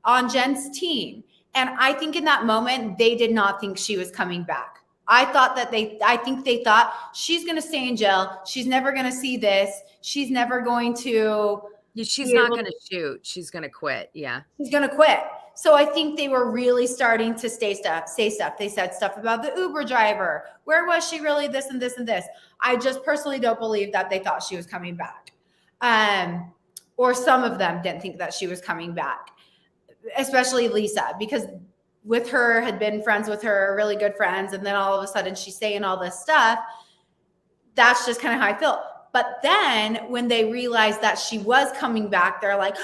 on Jen's team. And I think in that moment, they did not think she was coming back. I think they thought she's going to stay in jail. She's never going to see this. She's never going to. She's not going to shoot. She's going to quit. Yeah. She's going to quit. So I think they were really starting to say stuff. They said stuff about the Uber driver. Where was she really? This and this and this. I just personally don't believe that they thought she was coming back. Or some of them didn't think that she was coming back. Especially Lisa, because with her had been friends with her, really good friends. And then all of a sudden she's saying all this stuff. That's just kind of how I feel. But then when they realized that she was coming back, they're like,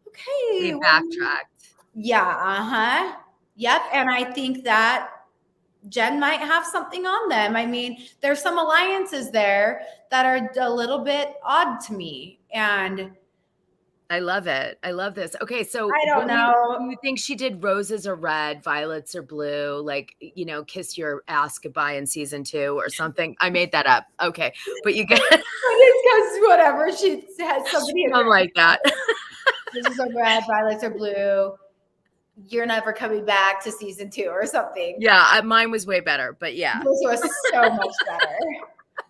okay. They backtracked. Yeah. Yep. And I think that Jen might have something on them. I mean, there's some alliances there that are a little bit odd to me. And I love it. I love this. Okay, so I don't know. Do you think she did roses are red, violets are blue, like, kiss your ass goodbye in season 2 or something? I made that up. Okay, but you get it's because whatever she has somebody like that. Roses are red, violets are blue. You're never coming back to season 2 or something. Yeah, mine was way better, but yeah, this was so much better.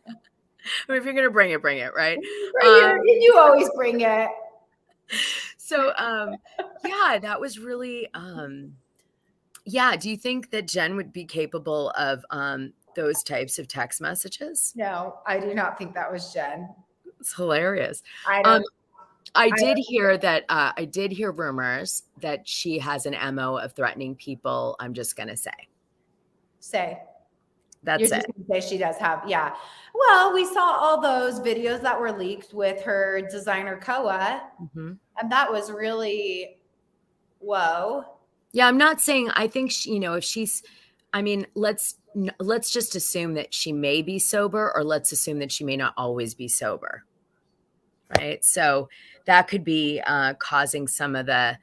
I mean, if you're gonna bring it, right? You always bring it. So, yeah, that was really, yeah. Do you think that Jen would be capable of those types of text messages? No, I do not think that was Jen. It's hilarious. I did hear rumors that she has an MO of threatening people. I'm just going to say. That's You're just gonna say she does have, yeah. Well, we saw all those videos that were leaked with her designer Koa, and that was really, whoa. Yeah, I'm not saying. I think if she's, I mean, let's just assume that she may be sober, or let's assume that she may not always be sober, right? So that could be causing some of the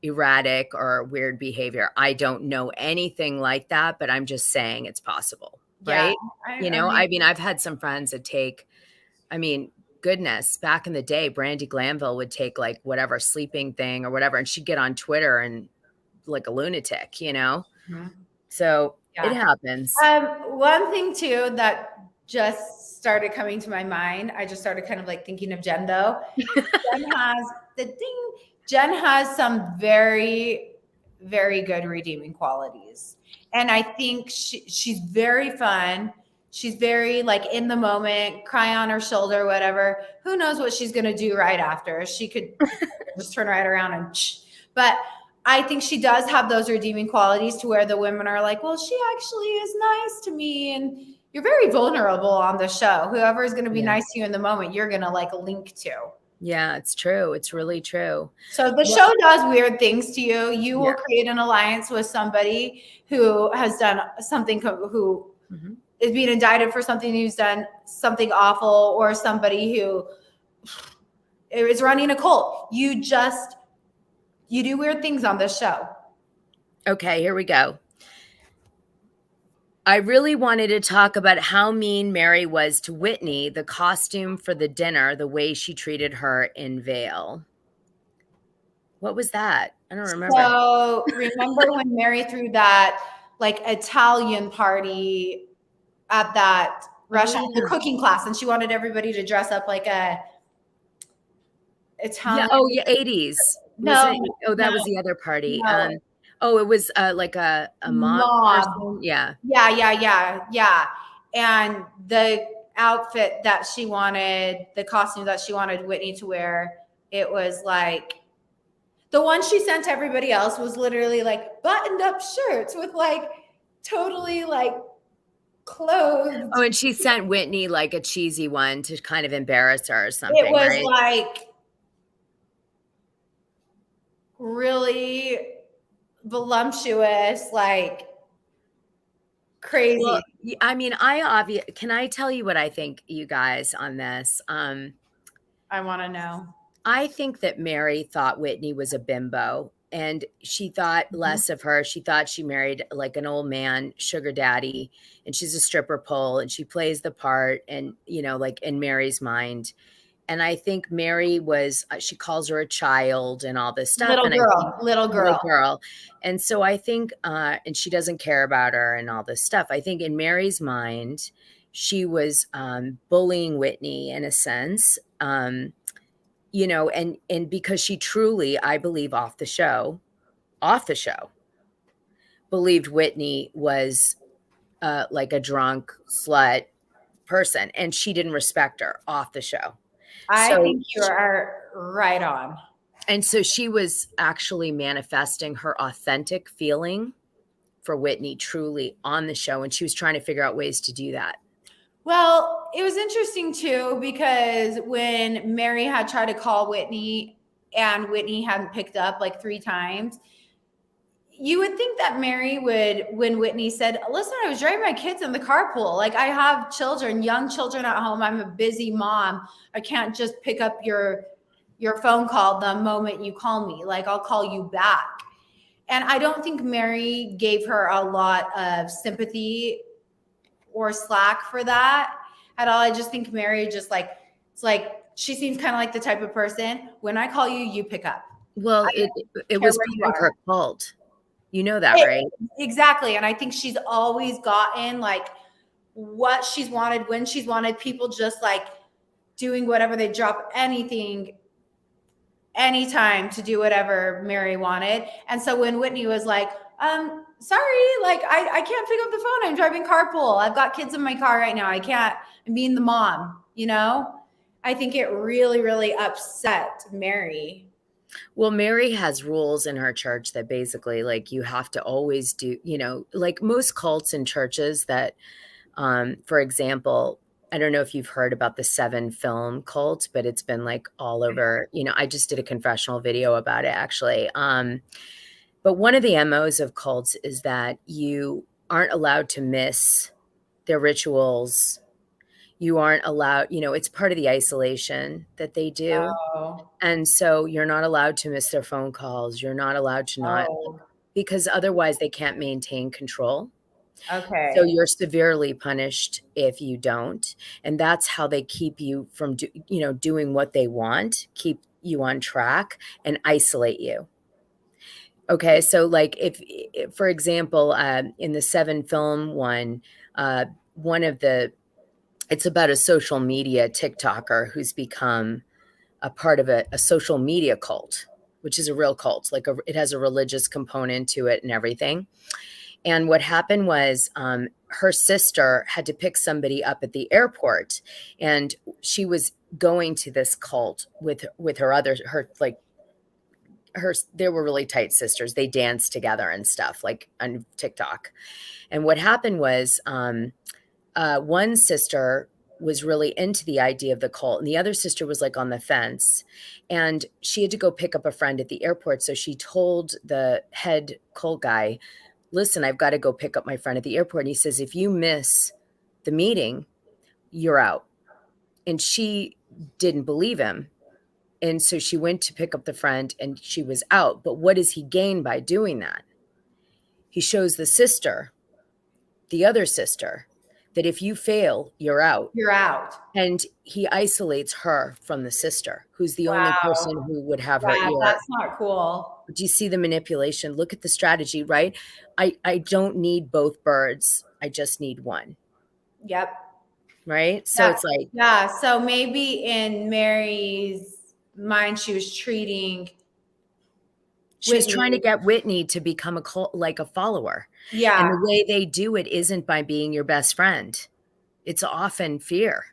erratic or weird behavior. I don't know anything like that, but I'm just saying it's possible. Right. Yeah, I mean, I've had some friends that take, goodness, back in the day, Brandy Glanville would take like whatever sleeping thing or whatever, and she'd get on Twitter and like a lunatic, you know? Mhm. So it Yeah. happens. One thing too that just started coming to my mind, I just started kind of like thinking of Jen though. Jen has some very, very good redeeming qualities. And I think she's very fun. She's very like in the moment, cry on her shoulder, whatever. Who knows what she's going to do right after? She could just turn right around and but I think she does have those redeeming qualities to where the women are like, well, she actually is nice to me. And you're very vulnerable on the show. Whoever is going to be nice to you in the moment, you're going to like link to. Yeah, it's true. It's really true. So the show does weird things to you. You will create an alliance with somebody who has done something, who is being indicted for something, who's done something awful, or somebody who is running a cult. You do weird things on this show. Okay, here we go. I really wanted to talk about how mean Mary was to Whitney, the costume for the dinner, the way she treated her in Vail. What was that? I don't remember. So remember when Mary threw that like Italian party at that restaurant, the cooking class, and she wanted everybody to dress up like a Italian. Yeah, oh yeah, 80s. No, that was the other party. No. It was like a mob person. Yeah. Yeah. And the outfit that she wanted, the costume that she wanted Whitney to wear, it was like the one she sent to everybody else was literally like buttoned up shirts with like totally like clothes. Oh, and she sent Whitney like a cheesy one to kind of embarrass her or something. It was right? like really voluptuous, like crazy. Well, I mean, can I tell you what I think, you guys, on this? I want to know. I think that Mary thought Whitney was a bimbo, and she thought less of her. She thought she married like an old man sugar daddy, and she's a stripper pole, and she plays the part, and like in Mary's mind. And I think Mary was, she calls her a child and all this stuff. Little girl. And so I think, and she doesn't care about her and all this stuff. I think in Mary's mind, she was bullying Whitney in a sense, and because she truly, I believe off the show, believed Whitney was like a drunk slut person, and she didn't respect her off the show. I think you are right on. And so she was actually manifesting her authentic feeling for Whitney truly on the show, and she was trying to figure out ways to do that. Well, it was interesting too, because when Mary had tried to call Whitney and Whitney hadn't picked up like 3 times, you would think that Mary would, when Whitney said, listen, I was driving my kids in the carpool. Like, I have children, young children at home. I'm a busy mom. I can't just pick up your phone call the moment you call me. Like, I'll call you back. And I don't think Mary gave her a lot of sympathy or slack for that at all. I just think Mary just like, it's like, she seems kind of like the type of person, when I call you, you pick up. Well, it was part of her cult. You know that, right? Exactly. And I think she's always gotten like what she's wanted, when she's wanted, people just like doing whatever, they drop anything, anytime to do whatever Mary wanted. And so when Whitney was like, sorry, like I can't pick up the phone. I'm driving carpool. I've got kids in my car right now. I'm being the mom, I think it really, really upset Mary. Well, Mary has rules in her church that basically like you have to always do, like most cults and churches that, for example, I don't know if you've heard about the 7 film cult, but it's been like all over, I just did a confessional video about it actually. But one of the MOs of cults is that you aren't allowed to miss their rituals. You aren't allowed, it's part of the isolation that they do. Oh. And so you're not allowed to miss their phone calls. You're not allowed to not, because otherwise they can't maintain control. So Okay. you're severely punished if you don't. And that's how they keep you from, doing what they want, keep you on track and isolate you. Okay. So like for example, in the 7 film one, one of it's about a social media TikToker who's become a part of a social media cult, which is a real cult. Like it has a religious component to it and everything. And what happened was her sister had to pick somebody up at the airport, and she was going to this cult with they were really tight sisters. They danced together and stuff like on TikTok. And what happened was one sister was really into the idea of the cult, and the other sister was like on the fence, and she had to go pick up a friend at the airport. So she told the head cult guy, listen, I've got to go pick up my friend at the airport. And he says, if you miss the meeting, you're out. And she didn't believe him. And so she went to pick up the friend and she was out. But what does he gain by doing that? He shows the other sister, that if you fail, you're out. You're out. And he isolates her from the sister, who's the only person who would have her ear. That's not cool. Do you see the manipulation? Look at the strategy, right? I don't need both birds. I just need one. Yep. Right? So it's like. Yeah. So maybe in Mary's mind, she was treating. She was trying to get Whitney to become a follower. Yeah. And the way they do it isn't by being your best friend. It's often fear.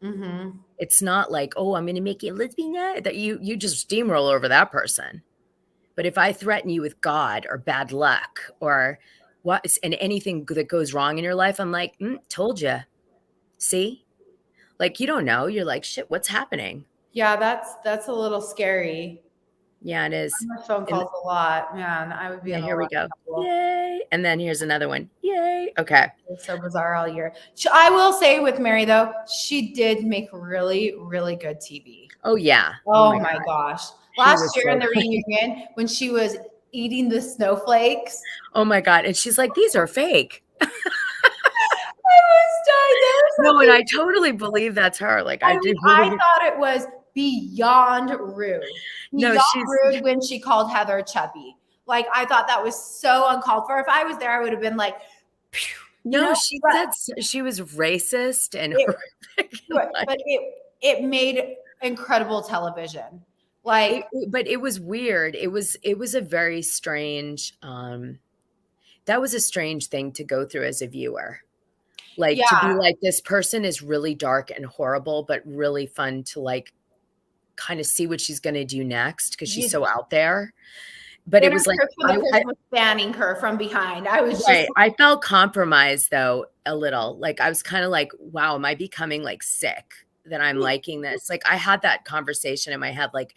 Mm-hmm. It's not like, oh, I'm going to make you a lesbian. That you just steamroll over that person. But if I threaten you with God or bad luck or and anything that goes wrong in your life, I'm like, told you. See? Like, you don't know. You're like, shit, what's happening? Yeah, that's a little scary. Yeah, it is. My phone calls a lot. Man, I would be in here we go. Yay. And then here's another one. Yay. Okay. It's so bizarre all year. I will say with Mary, though, she did make really, really good TV. Oh, yeah. Oh my gosh. Last year in the reunion, when she was eating the snowflakes. Oh my God. And she's like, these are fake. I was dying. No, and I totally believe that's her. Like I thought it was beyond rude. Beyond rude when she called Heather chubby. Like I thought that was so uncalled for. If I was there, I would have been like, phew. No, she said she was racist and horrific. But it made incredible television. Like, but it was weird. It was a very strange. That was a strange thing to go through as a viewer. Like to be like, this person is really dark and horrible, but really fun to like kind of see what she's going to do next because she's so out there. But it was like I was fanning her from behind. I was right. I felt compromised though a little. Like I was kind of like, wow, am I becoming like sick that I'm liking this? Like I had that conversation in my head, like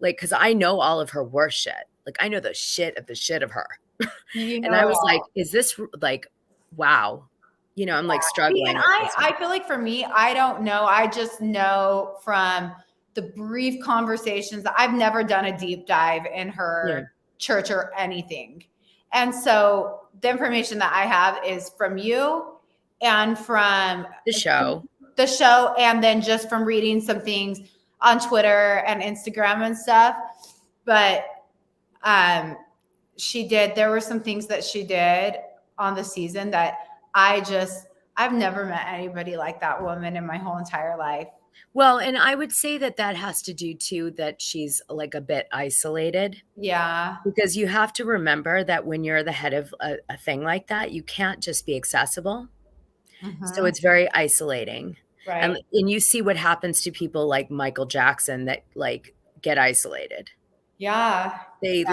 because I know all of her worst shit. Like I know the shit of her. And I was like, is this like, wow. You know, I'm like struggling. And I feel like for me, I don't know. I just know from the brief conversations that I've never done a deep dive in her church or anything. And so the information that I have is from you and from the show, and then just from reading some things on Twitter and Instagram and stuff. But there were some things that she did on the season that I've never met anybody like that woman in my whole entire life. Well, and I would say that has to do too, that she's like a bit isolated. Yeah. Because you have to remember that when you're the head of a thing like that, you can't just be accessible. Mm-hmm. So it's very isolating. Right. And you see what happens to people like Michael Jackson that like get isolated. Yeah. They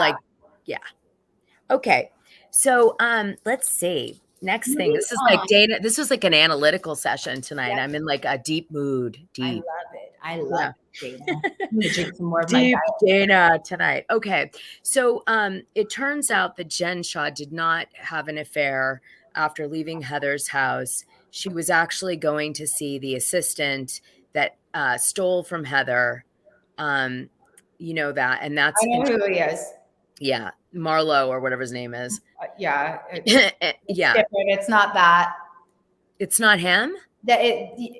Okay. So let's see. Next thing. This is like Dana. This was like an analytical session tonight. Yep. I'm in like a deep mood. Deep. I love it, Dana. I'm gonna drink some more of deep Dana tonight. Okay. So it turns out that Jen Shah did not have an affair after leaving Heather's house. She was actually going to see the assistant that stole from Heather. You know that, and that's I know who he is. Yeah, Marlow or whatever his name is. yeah. Yeah. Different. It's not that. It's not him?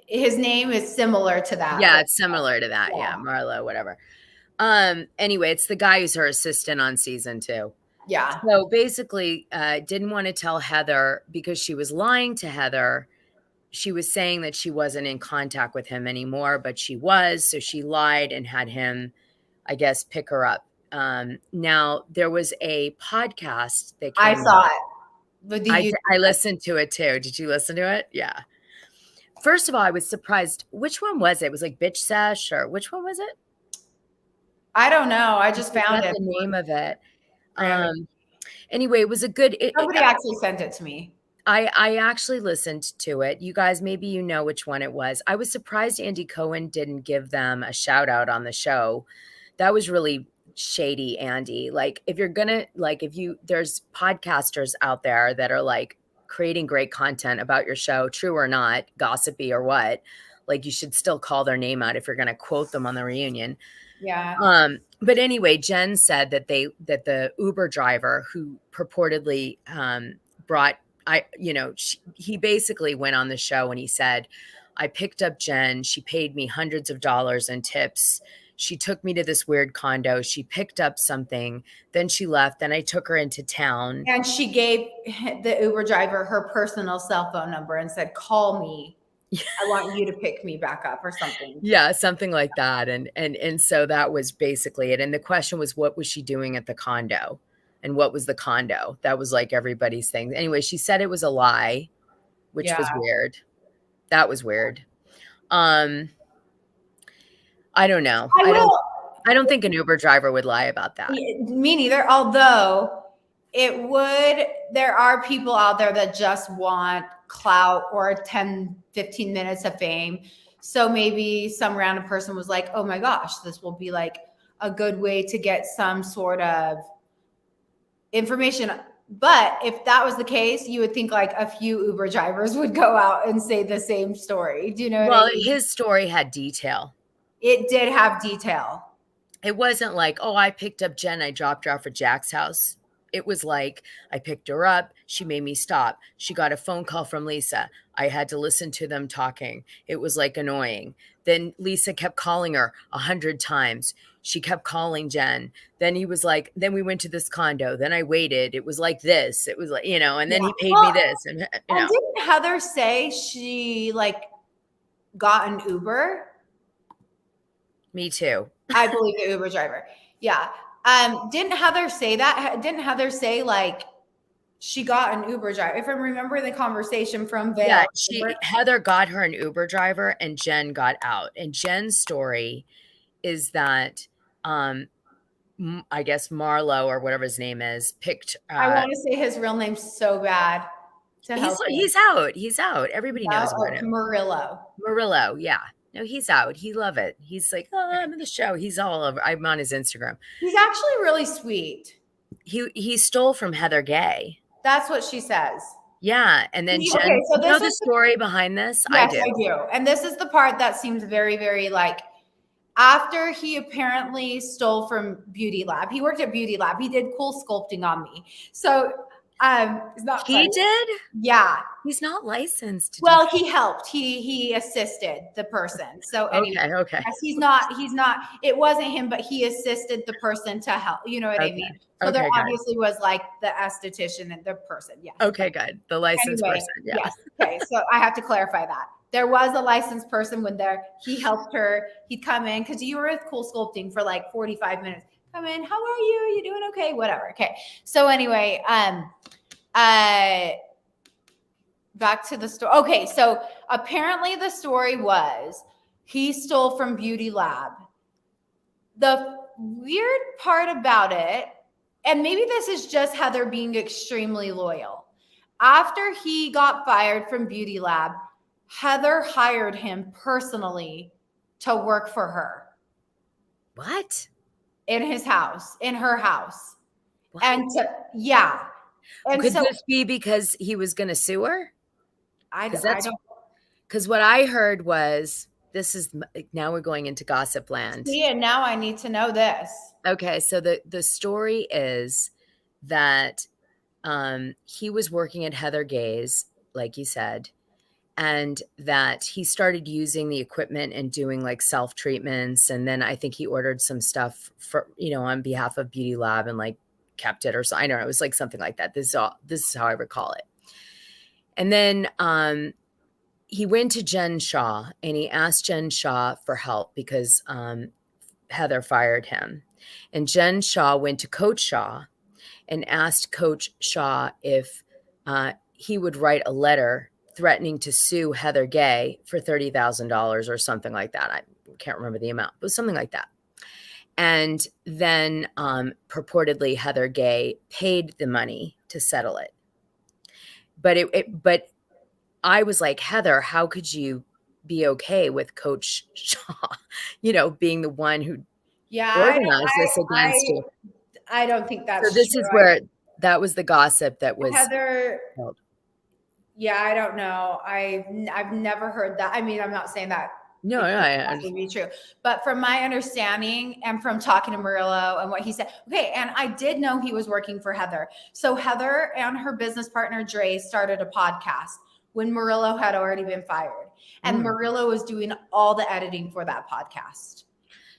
His name is similar to that. Yeah, it's similar to that. Yeah, Marlowe, whatever. Anyway, it's the guy who's her assistant on season 2. Yeah. So basically, didn't want to tell Heather because she was lying to Heather. She was saying that she wasn't in contact with him anymore, but she was. So she lied and had him, I guess, pick her up. Now, there was a podcast that came I saw out. it. I listened to it too. Did you listen to it? Yeah. First of all, I was surprised. Which one was it? It was like Bitch Sesh, or which one was it? I don't know. I just found it. The name of it. Random. Anyway, it was a good. Somebody actually sent it to me. I actually listened to it. You guys, maybe you know which one it was. I was surprised Andy Cohen didn't give them a shout out on the show. That was really shady, Andy. Like, if you're gonna, like, there's podcasters out there that are like creating great content about your show, true or not, gossipy or what, like, you should still call their name out if you're gonna quote them on the reunion. Yeah. But anyway, Jen said that the Uber driver who purportedly brought, he basically went on the show and he said, I picked up Jen. She paid me hundreds of dollars in tips. She took me to this weird condo. She picked up something. Then she left. Then I took her into town. And she gave the Uber driver her personal cell phone number and said, call me. I want you to pick me back up or something. Yeah, something like that. And so that was basically it. And the question was, what was she doing at the condo? And what was the condo? That was like everybody's thing. Anyway, she said it was a lie, which was weird. That was weird. I don't know. I don't think an Uber driver would lie about that. Me neither. Although there are people out there that just want clout or 10, 15 minutes of fame. So maybe some random person was like, oh my gosh, this will be like a good way to get some sort of information. But if that was the case, you would think like a few Uber drivers would go out and say the same story. Do you know what I mean? His story had detail. It did have detail. It wasn't like, oh, I picked up Jen, I dropped her off at Jack's house. It was like, I picked her up. She made me stop. She got a phone call from Lisa. I had to listen to them talking. It was like annoying. Then Lisa kept calling her 100 times. She kept calling Jen. Then he was like, then we went to this condo. Then I waited. It was like this. It was like, and then he paid me this. And didn't Heather say she like got an Uber? Me too. I believe the Uber driver. Yeah. Didn't Heather say that? Didn't Heather say like she got an Uber driver? If I'm remembering the conversation from Vail. Yeah, Heather got her an Uber driver and Jen got out. And Jen's story is that I guess Marlowe or whatever his name is picked. I want to say his real name so bad. He's out. He's out. Everybody knows about him. Murillo. Yeah. No, he's out. He love it. He's like, oh, I'm in the show. He's all over. I'm on his Instagram. He's actually really sweet. He stole from Heather Gay. That's what she says. Yeah. And then Jen, so you know the story behind this? Yes, I do. And this is the part that seems very, very like, after he apparently stole from Beauty Lab, he worked at Beauty Lab. He did cool sculpting on me. So it's not he did? Yeah. He's not licensed. Well, he helped. He assisted the person. So anyway, okay. He's not, it wasn't him, but he assisted the person to help. You know what I mean? So there obviously was like the esthetician and the person. Yeah. Okay, good. The licensed person. Yeah. Yes. Okay. So I have to clarify that. There was a licensed person he helped her. He'd come in because you were with cool sculpting for like 45 minutes. Come in. How are you? Are you doing okay? Whatever. Okay. So anyway, back to the story. Okay. So apparently the story was he stole from Beauty Lab. The weird part about it, and maybe this is just Heather being extremely loyal. After he got fired from Beauty Lab, Heather hired him personally to work for her. What? In her house. What? And yeah. And could this be because he was going to sue her? I don't. Because what I heard was, now we're going into gossip land. See, and now I need to know this. Okay. So the story is that he was working at Heather Gay's, like you said, and that he started using the equipment and doing like self-treatments. And then I think he ordered some stuff for, on behalf of Beauty Lab and like kept it, or so. I don't know. It was like something like that. This is how I recall it. And then he went to Jen Shah and he asked Jen Shah for help because Heather fired him. And Jen Shah went to Coach Shah and asked Coach Shah if he would write a letter threatening to sue Heather Gay for $30,000 or something like that. I can't remember the amount, but something like that. And then purportedly Heather Gay paid the money to settle it. But I was like, Heather, how could you be okay with Coach Shah, being the one who organized this against you? I don't think that's so. This true. Is where that was the gossip that was Heather. held. Yeah, I don't know. I've never heard that. I mean, I'm not saying that. No, that would be true. But from my understanding and from talking to Murillo and what he said, okay, and I did know he was working for Heather. So Heather and her business partner Dre started a podcast when Murillo had already been fired, and Murillo was doing all the editing for that podcast.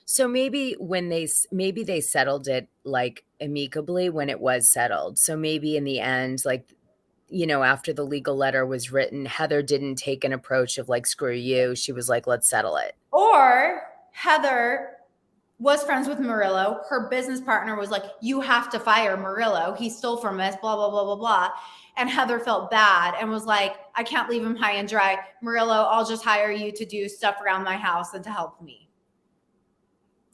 So maybe they settled it like amicably when it was settled. So maybe in the end, like, after the legal letter was written, Heather didn't take an approach of like, screw you. She was like, let's settle it. Or Heather was friends with Murillo. Her business partner was like, you have to fire Murillo. He stole from us, blah, blah, blah, blah, blah. And Heather felt bad and was like, I can't leave him high and dry. Murillo, I'll just hire you to do stuff around my house and to help me.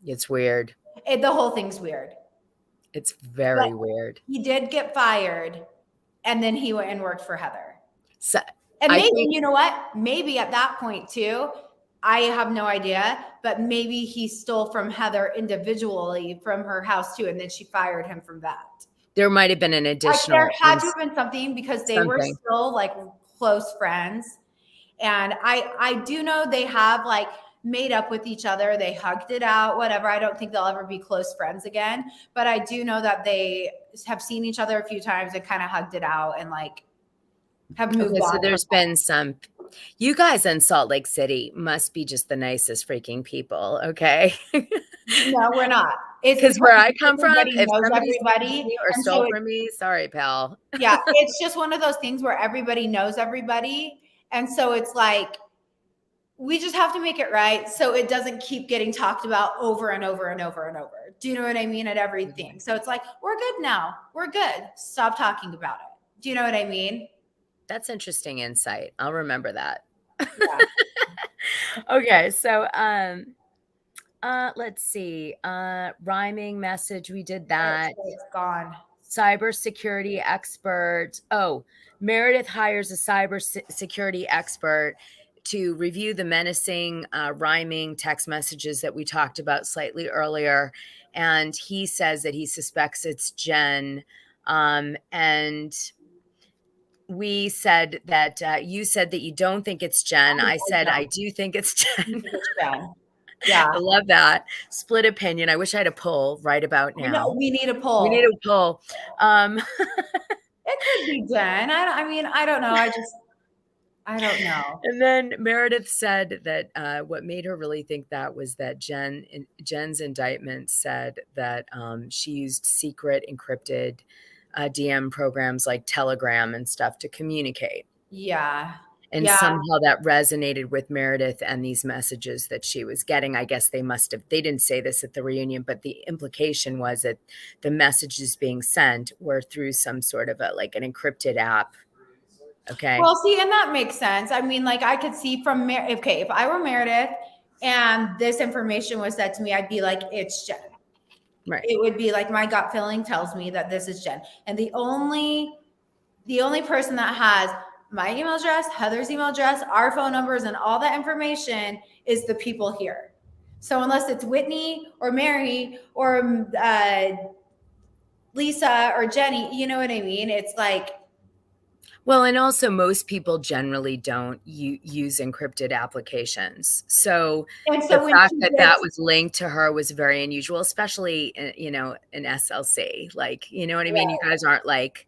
It's weird. The whole thing's weird. It's very weird. He did get fired, and then he went and worked for Heather. So, and maybe, you know what? Maybe at that point too, I have no idea, but maybe he stole from Heather individually from her house too, and then she fired him from that. There might have been an additional. There had to have been something because they were still like close friends. And I do know they have like made up with each other. They hugged it out, whatever. I don't think they'll ever be close friends again. But I do know that they have seen each other a few times and kind of hugged it out and like have moved on. So there's been some. You guys in Salt Lake City must be just the nicest freaking people, okay? No, we're not. It's because where I come from, if knows everybody or stole from me, sorry, pal. Yeah, it's just one of those things where everybody knows everybody. And so it's like, we just have to make it right so it doesn't keep getting talked about over and over and over and over. Do you know what I mean? At everything. So it's like, we're good now. We're good. Stop talking about it. Do you know what I mean? That's interesting insight. I'll remember that. Yeah. Okay, so let's see. Rhyming message, we did that. It's gone. Cybersecurity expert. Oh, Meredith hires a cybersecurity expert to review the menacing rhyming text messages that we talked about slightly earlier. And he says that he suspects it's Jen. And we said that you said that you don't think it's Jen. I said, I do think it's Jen. Yeah. I love that. Split opinion. I wish I had a poll right about now. We need a poll. We need a poll. It could be Jen. I don't know. I don't know. And then Meredith said that what made her really think that was that Jen's indictment said that she used secret encrypted DM programs like Telegram and stuff to communicate. Yeah. And somehow that resonated with Meredith and these messages that she was getting. I guess they didn't say this at the reunion, but the implication was that the messages being sent were through some sort of an encrypted app. Okay. Well, see, and that makes sense. I mean, like I could see from if I were Meredith and this information was said to me, I'd be like, it's Jen. Right. It would be like my gut feeling tells me that this is Jen. And the only person that has my email address, Heather's email address, our phone numbers, and all that information is the people here. So unless it's Whitney or Mary or Lisa or Jenny, you know what I mean? It's like, well, and also most people generally don't use encrypted applications. So the fact that was linked to her was very unusual, especially, in SLC. Like, you know what I mean? You guys aren't like,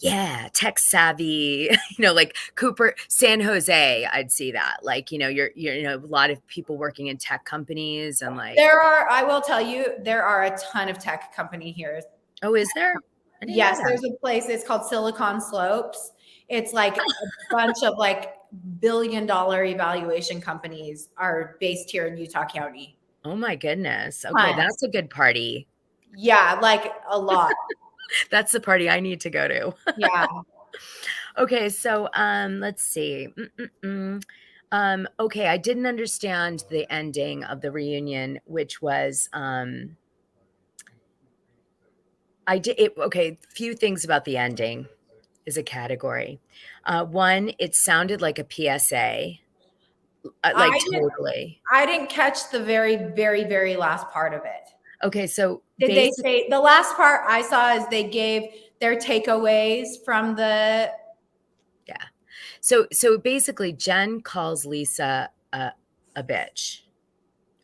Yeah, tech savvy, like Cooper, San Jose, I'd see that. Like, you're a lot of people working in tech companies and like. I will tell you, there are a ton of tech company here. Oh, is there? I didn't know Yes, that. there's a place, it's called Silicon Slopes. It's like a bunch of like billion-dollar evaluation companies are based here in Utah County. Oh my goodness. Okay, that's a good party. Yeah, like a lot. That's the party I need to go to. Yeah. Okay, so let's see. Okay, I didn't understand the ending of the reunion, which was okay, few things about the ending is a category. One, it sounded like a PSA. Like totally. I didn't catch the very, very, very last part of it. Okay, so did they say the last part I saw is they gave their takeaways from the. Yeah. So basically Jen calls Lisa a bitch.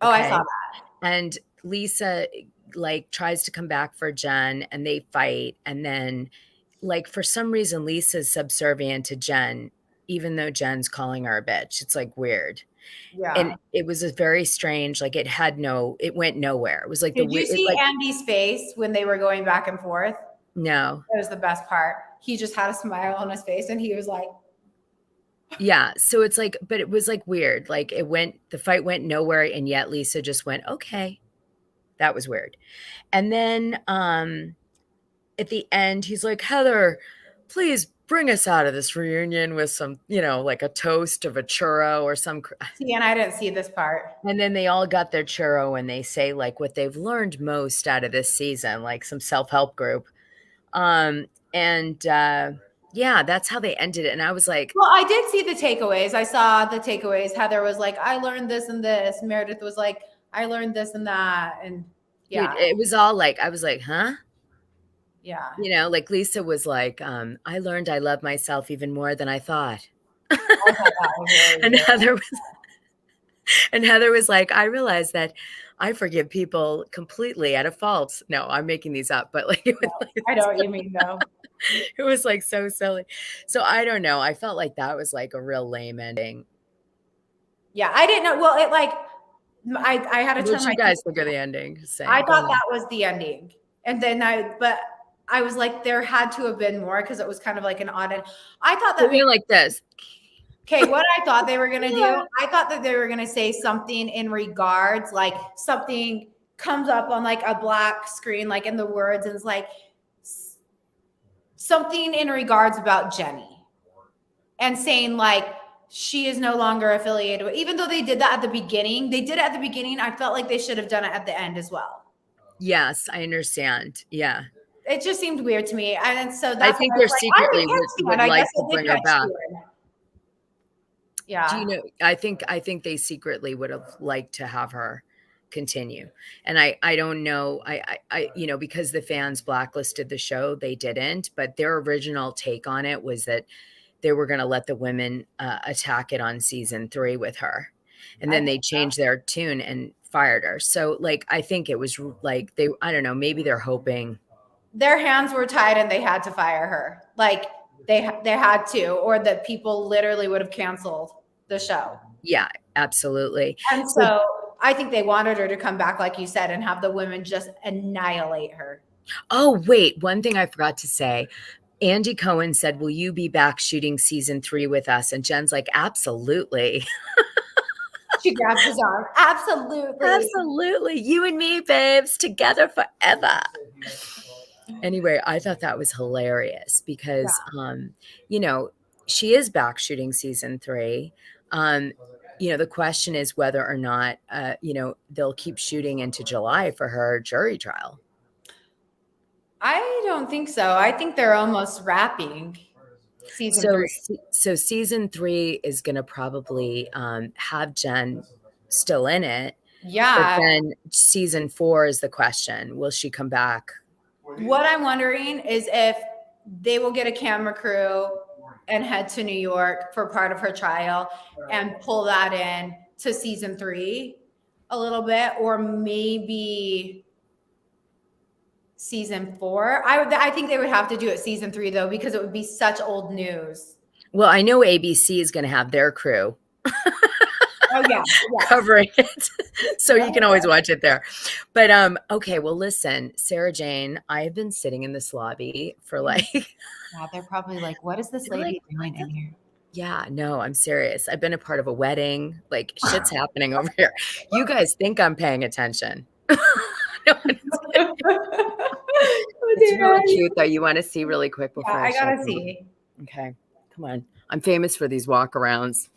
Oh, I saw that. And Lisa like tries to come back for Jen and they fight. And then like for some reason Lisa's subservient to Jen, even though Jen's calling her a bitch. It's like weird. Yeah. And it was a very strange, like it went nowhere. It was like Did you see Andy's face when they were going back and forth? No. That was the best part. He just had a smile on his face and he was like. Yeah. So it's like, but it was like weird. Like the fight went nowhere. And yet Lisa just went, okay. That was weird. And then at the end, he's like, Heather, please bring us out of this reunion with some, like a toast of a churro or some. See, and I didn't see this part. And then they all got their churro and they say like what they've learned most out of this season, like some self-help group. Yeah, that's how they ended it. And I was like, well, I did see the takeaways. I saw the takeaways. Heather was like, I learned this and this. Meredith was like, I learned this and that. And yeah, dude, it was all like, I was like, huh? Yeah. Like Lisa was like, I learned I love myself even more than I thought. And Heather was like, I realized that I forgive people completely out of fault. No, I'm making these up, but like, I know what you mean though. It was like so silly. So I don't know. I felt like that was like a real lame ending. Yeah, I didn't know. Well, it like I had to turn my. You guys think of the ending? I thought that was the ending, and then I was like, there had to have been more because it was kind of like an odd end. I thought that like this. Okay, what I thought they were gonna do, I thought that they were gonna say something in regards, like something comes up on like a black screen, like in the words, and it's like something in regards about Jenny and saying like she is no longer affiliated with, even though they did that at the beginning, I felt like they should have done it at the end as well. Yes, I understand. Yeah. It just seemed weird to me. And so I think they're secretly would like to bring her back. Yeah. Do you know, I think they secretly would have liked to have her continue. And I don't know, I because the fans blacklisted the show, they didn't, but their original take on it was that they were going to let the women attack it on season 3 with her. And then they changed their tune and fired her. So like, I think it was like, I don't know, maybe they're hoping. Their hands were tied and they had to fire her. Like they had to, or that people literally would have canceled the show. Yeah, absolutely. And so I think they wanted her to come back, like you said, and have the women just annihilate her. Oh, wait, one thing I forgot to say. Andy Cohen said, will you be back shooting season 3 with us? And Jen's like, absolutely. She grabs his arm. Absolutely. Absolutely. You and me, babes, together forever. Anyway, I thought that was hilarious because, she is back shooting season 3. The question is whether or not, they'll keep shooting into July for her jury trial. I don't think so. I think they're almost wrapping season 3. So season 3 is going to probably have Jen still in it. Yeah. But then season 4 is the question. Will she come back? What I'm wondering is if they will get a camera crew and head to New York for part of her trial and pull that in to season 3 a little bit, or maybe season 4. I think they would have to do it season 3 though, because it would be such old news. Well, I know ABC is going to have their crew Oh yeah, covering it. So you can always watch it there. But okay, well listen, SaraJane, I've been sitting in this lobby for like yeah, they're probably like, what is this lady doing in here? Yeah, no, I'm serious. I've been a part of a wedding. Like shit's happening over here. You guys think I'm paying attention. No, it's really cute though. You want to see really quick before I gotta see. Okay, come on. I'm famous for these walkarounds.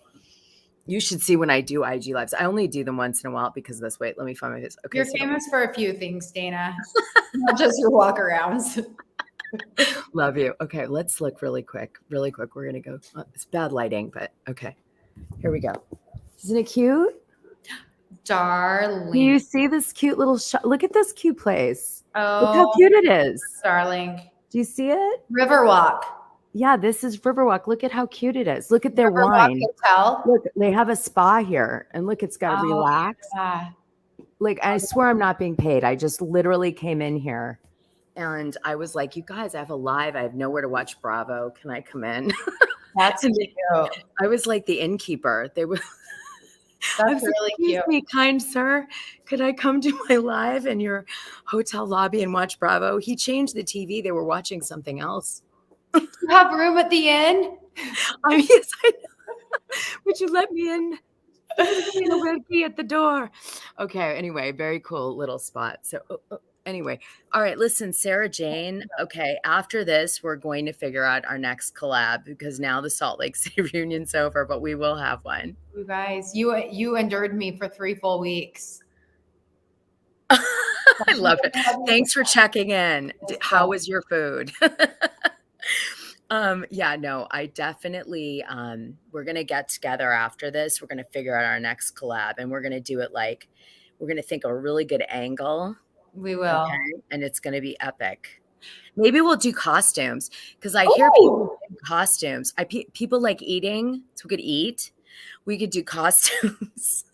You should see when I do IG lives. I only do them once in a while because of this. Wait, let me find my face. Okay, You're famous for a few things, Dana. Not just your walkarounds. Love you. Okay, let's look really quick. Really quick. We're gonna go. It's bad lighting, but okay. Here we go. Isn't it cute? Darling. Do you see this cute little shot? Look at this cute place. Oh, look how cute it is. Darling. Do you see it? Riverwalk. Yeah, this is Riverwalk. Look at how cute it is. Look at their Riverwalk wine. Hotel. Look, they have a spa here. And look, it's got to relax. Yeah. Like, I swear I'm not being paid. I just literally came in here. And I was like, you guys, I have a live. I have nowhere to watch Bravo. Can I come in? That's cute. I was like the innkeeper. They were. That's really cute. Excuse me, kind sir. Could I come to my live in your hotel lobby and watch Bravo? He changed the TV. They were watching something else. You have room at the inn? I mean, yes, I know. Would you let me in? Danawilkey at the door. Okay. Anyway, very cool little spot. So anyway, all right. Listen, SaraJane. Okay, after this, we're going to figure out our next collab because now the Salt Lake City reunion's over, but we will have one. You guys, you endured me for 3 full weeks. I love it. Thanks for checking in. How was your food? Yeah, no, I definitely, we're going to get together after this. We're going to figure out our next collab and we're going to do it like, we're going to think of a really good angle. We will. Okay? And it's going to be epic. Maybe we'll do costumes because I hear people do costumes. People like eating, so we could eat. We could do costumes.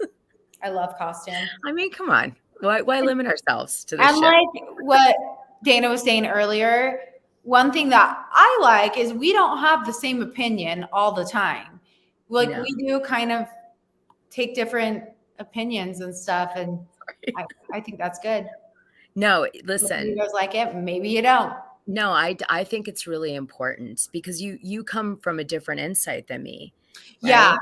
I love costumes. I mean, come on. Why limit ourselves to this And shit? like what Dana was saying earlier, one thing that I like is we don't have the same opinion all the time. Like we do kind of take different opinions and stuff. And I think that's good. No, listen. You guys like it, maybe you don't. No, I think it's really important because you come from a different insight than me. Right?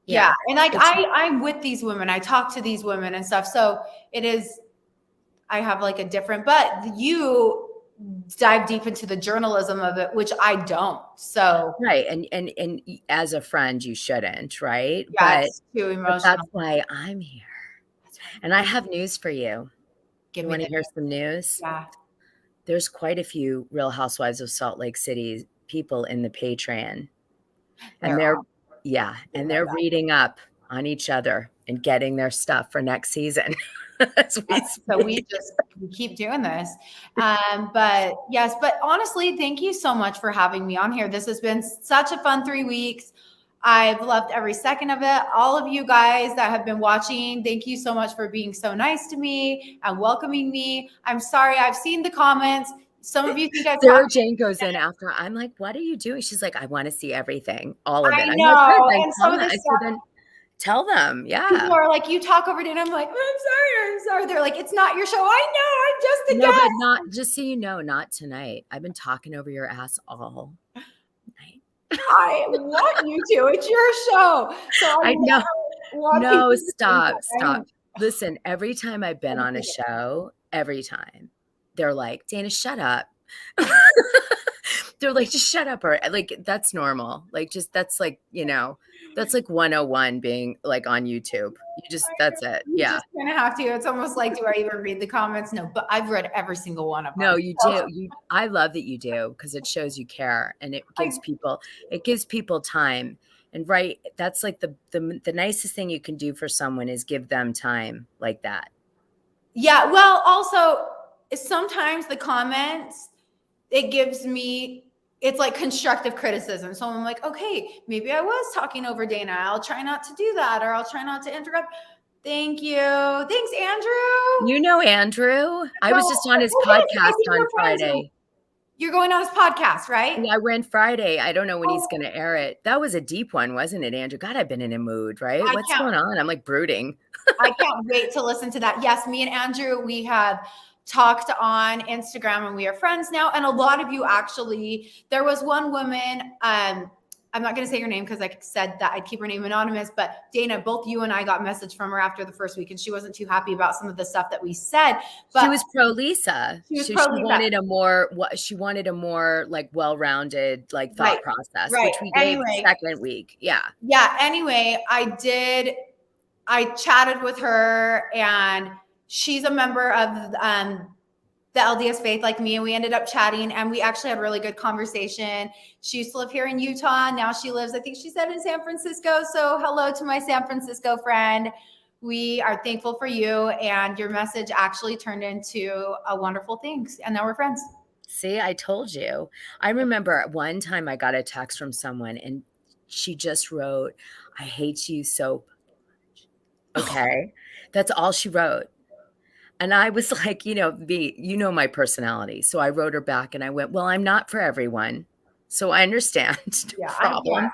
Yeah. And like I'm with these women. I talk to these women and stuff. So it is, I have like a different, but you dive deep into the journalism of it, which I don't. So right. And as a friend, you shouldn't, right? Yeah, it's too emotional. But that's why I'm here. And I have news for you. You want to hear some news? Yeah. There's quite a few Real Housewives of Salt Lake City people in the Patreon. And they're reading up on each other and getting their stuff for next season. So we keep doing this. But yes, but honestly, thank you so much for having me on here. This has been such a fun 3 weeks. I've loved every second of it. All of you guys that have been watching, thank you so much for being so nice to me and welcoming me. I'm sorry, I've seen the comments. Some of you think SaraJane goes in after. I'm like, what are you doing? She's like, I want to see everything, all of it. I know. Like, and some of this stuff, tell them. Yeah. People are like, you talk over it, and I'm like, I'm sorry. They're like, it's not your show. I know. I'm just a guest. But not, just so you know, not tonight. I've been talking over your ass all night. I want you to. It's your show. So I know. No, stop. Listen, every time I've been on a show, every time, they're like, Dana, shut up. They're like, just shut up. Or like, that's normal. Like, just, that's like, that's like 101 being like on YouTube. That's it. Yeah. Just kind of have to. It's almost like, do I even read the comments? No, but I've read every single one of them. No, you do. I love that you do because it shows you care and it gives people time. And that's like the nicest thing you can do for someone is give them time like that. Yeah. Well, also sometimes the comments, it gives me, it's like constructive criticism. So I'm like, okay, maybe I was talking over Dana. I'll try not to do that, or I'll try not to interrupt. Thank you. Thanks, Andrew. You know Andrew. I was just on his I podcast think on we're friends. Friday. You're going on his podcast, right? Yeah, I went Friday. I don't know when he's going to air it. That was a deep one, wasn't it, Andrew? God, I've been in a mood, right? I What's can't- going on? I'm like brooding. I can't wait to listen to that. Yes, me and Andrew, we have talked on Instagram and we are friends now. And a lot of you actually, there was one woman, I'm not going to say her name because I said that I'd keep her name anonymous, but Dana, both you and I got message from her after the first week and she wasn't too happy about some of the stuff that we said. But She was pro Lisa. She wanted she wanted a more like well-rounded like thought Right, process, right. which we gave the second week. Yeah. Yeah. Anyway, I chatted with her and she's a member of the LDS faith like me, and we ended up chatting and we actually had a really good conversation. She used to live here in Utah. Now she lives, I think she said, in San Francisco. So hello to my San Francisco friend. We are thankful for you, and your message actually turned into a wonderful thing. And now we're friends. See, I told you. I remember one time I got a text from someone and she just wrote, "I hate you so much." Okay. That's all she wrote. And I was like, you know my personality. So I wrote her back and I went, "Well, I'm not for everyone. So I understand." No problem.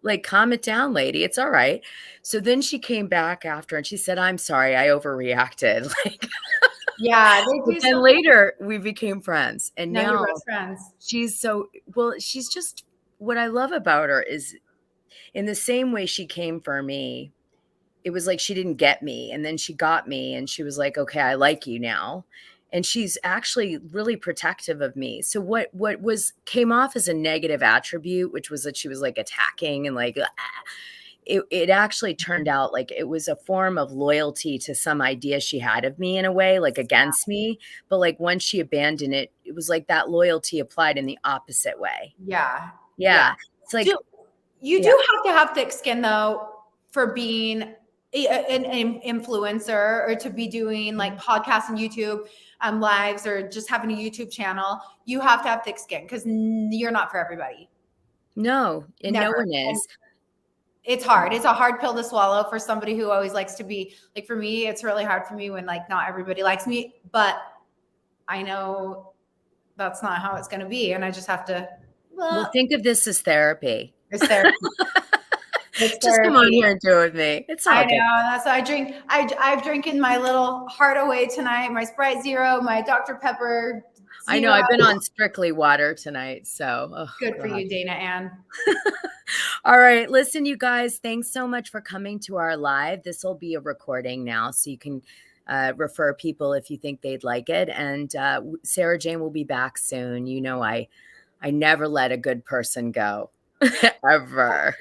Like, calm it down, lady. It's all right. So then she came back after and she said, "I'm sorry, I overreacted." Like, yeah. But then later we became friends. And now now you're best friends. she's she's just, what I love about her is in the same way she came for me, it was like she didn't get me, and then she got me and she was like, "Okay, I like you now." And she's actually really protective of me. So what came off as a negative attribute, which was that she was like attacking and like, it actually turned out like it was a form of loyalty to some idea she had of me in a way, like against me. But like once she abandoned it, it was like that loyalty applied in the opposite way. Yeah. It's like, you do have to have thick skin though for being an influencer, or to be doing like podcasts and YouTube lives, or just having a YouTube channel. You have to have thick skin because you're not for everybody. No, and Never. no one is. It's hard. It's a hard pill to swallow for somebody who always likes to be like, for me, it's really hard for me when like not everybody likes me, but I know that's not how it's going to be. And I just have to, well, think of this as therapy. It's therapy. Just come on here and do it with me. It's all good. I know. That's why I drink. I've drinking my little heart away tonight. My Sprite Zero, my Dr. Pepper. Zero. I know. I've been on strictly water tonight. So good for you, Dana Ann. All right. Listen, you guys, thanks so much for coming to our live. This will be a recording now, so you can refer people if you think they'd like it. And SaraJane will be back soon. You know, I never let a good person go. Ever.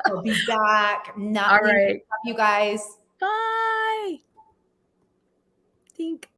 I'll be back. All right. You guys. Bye. Think.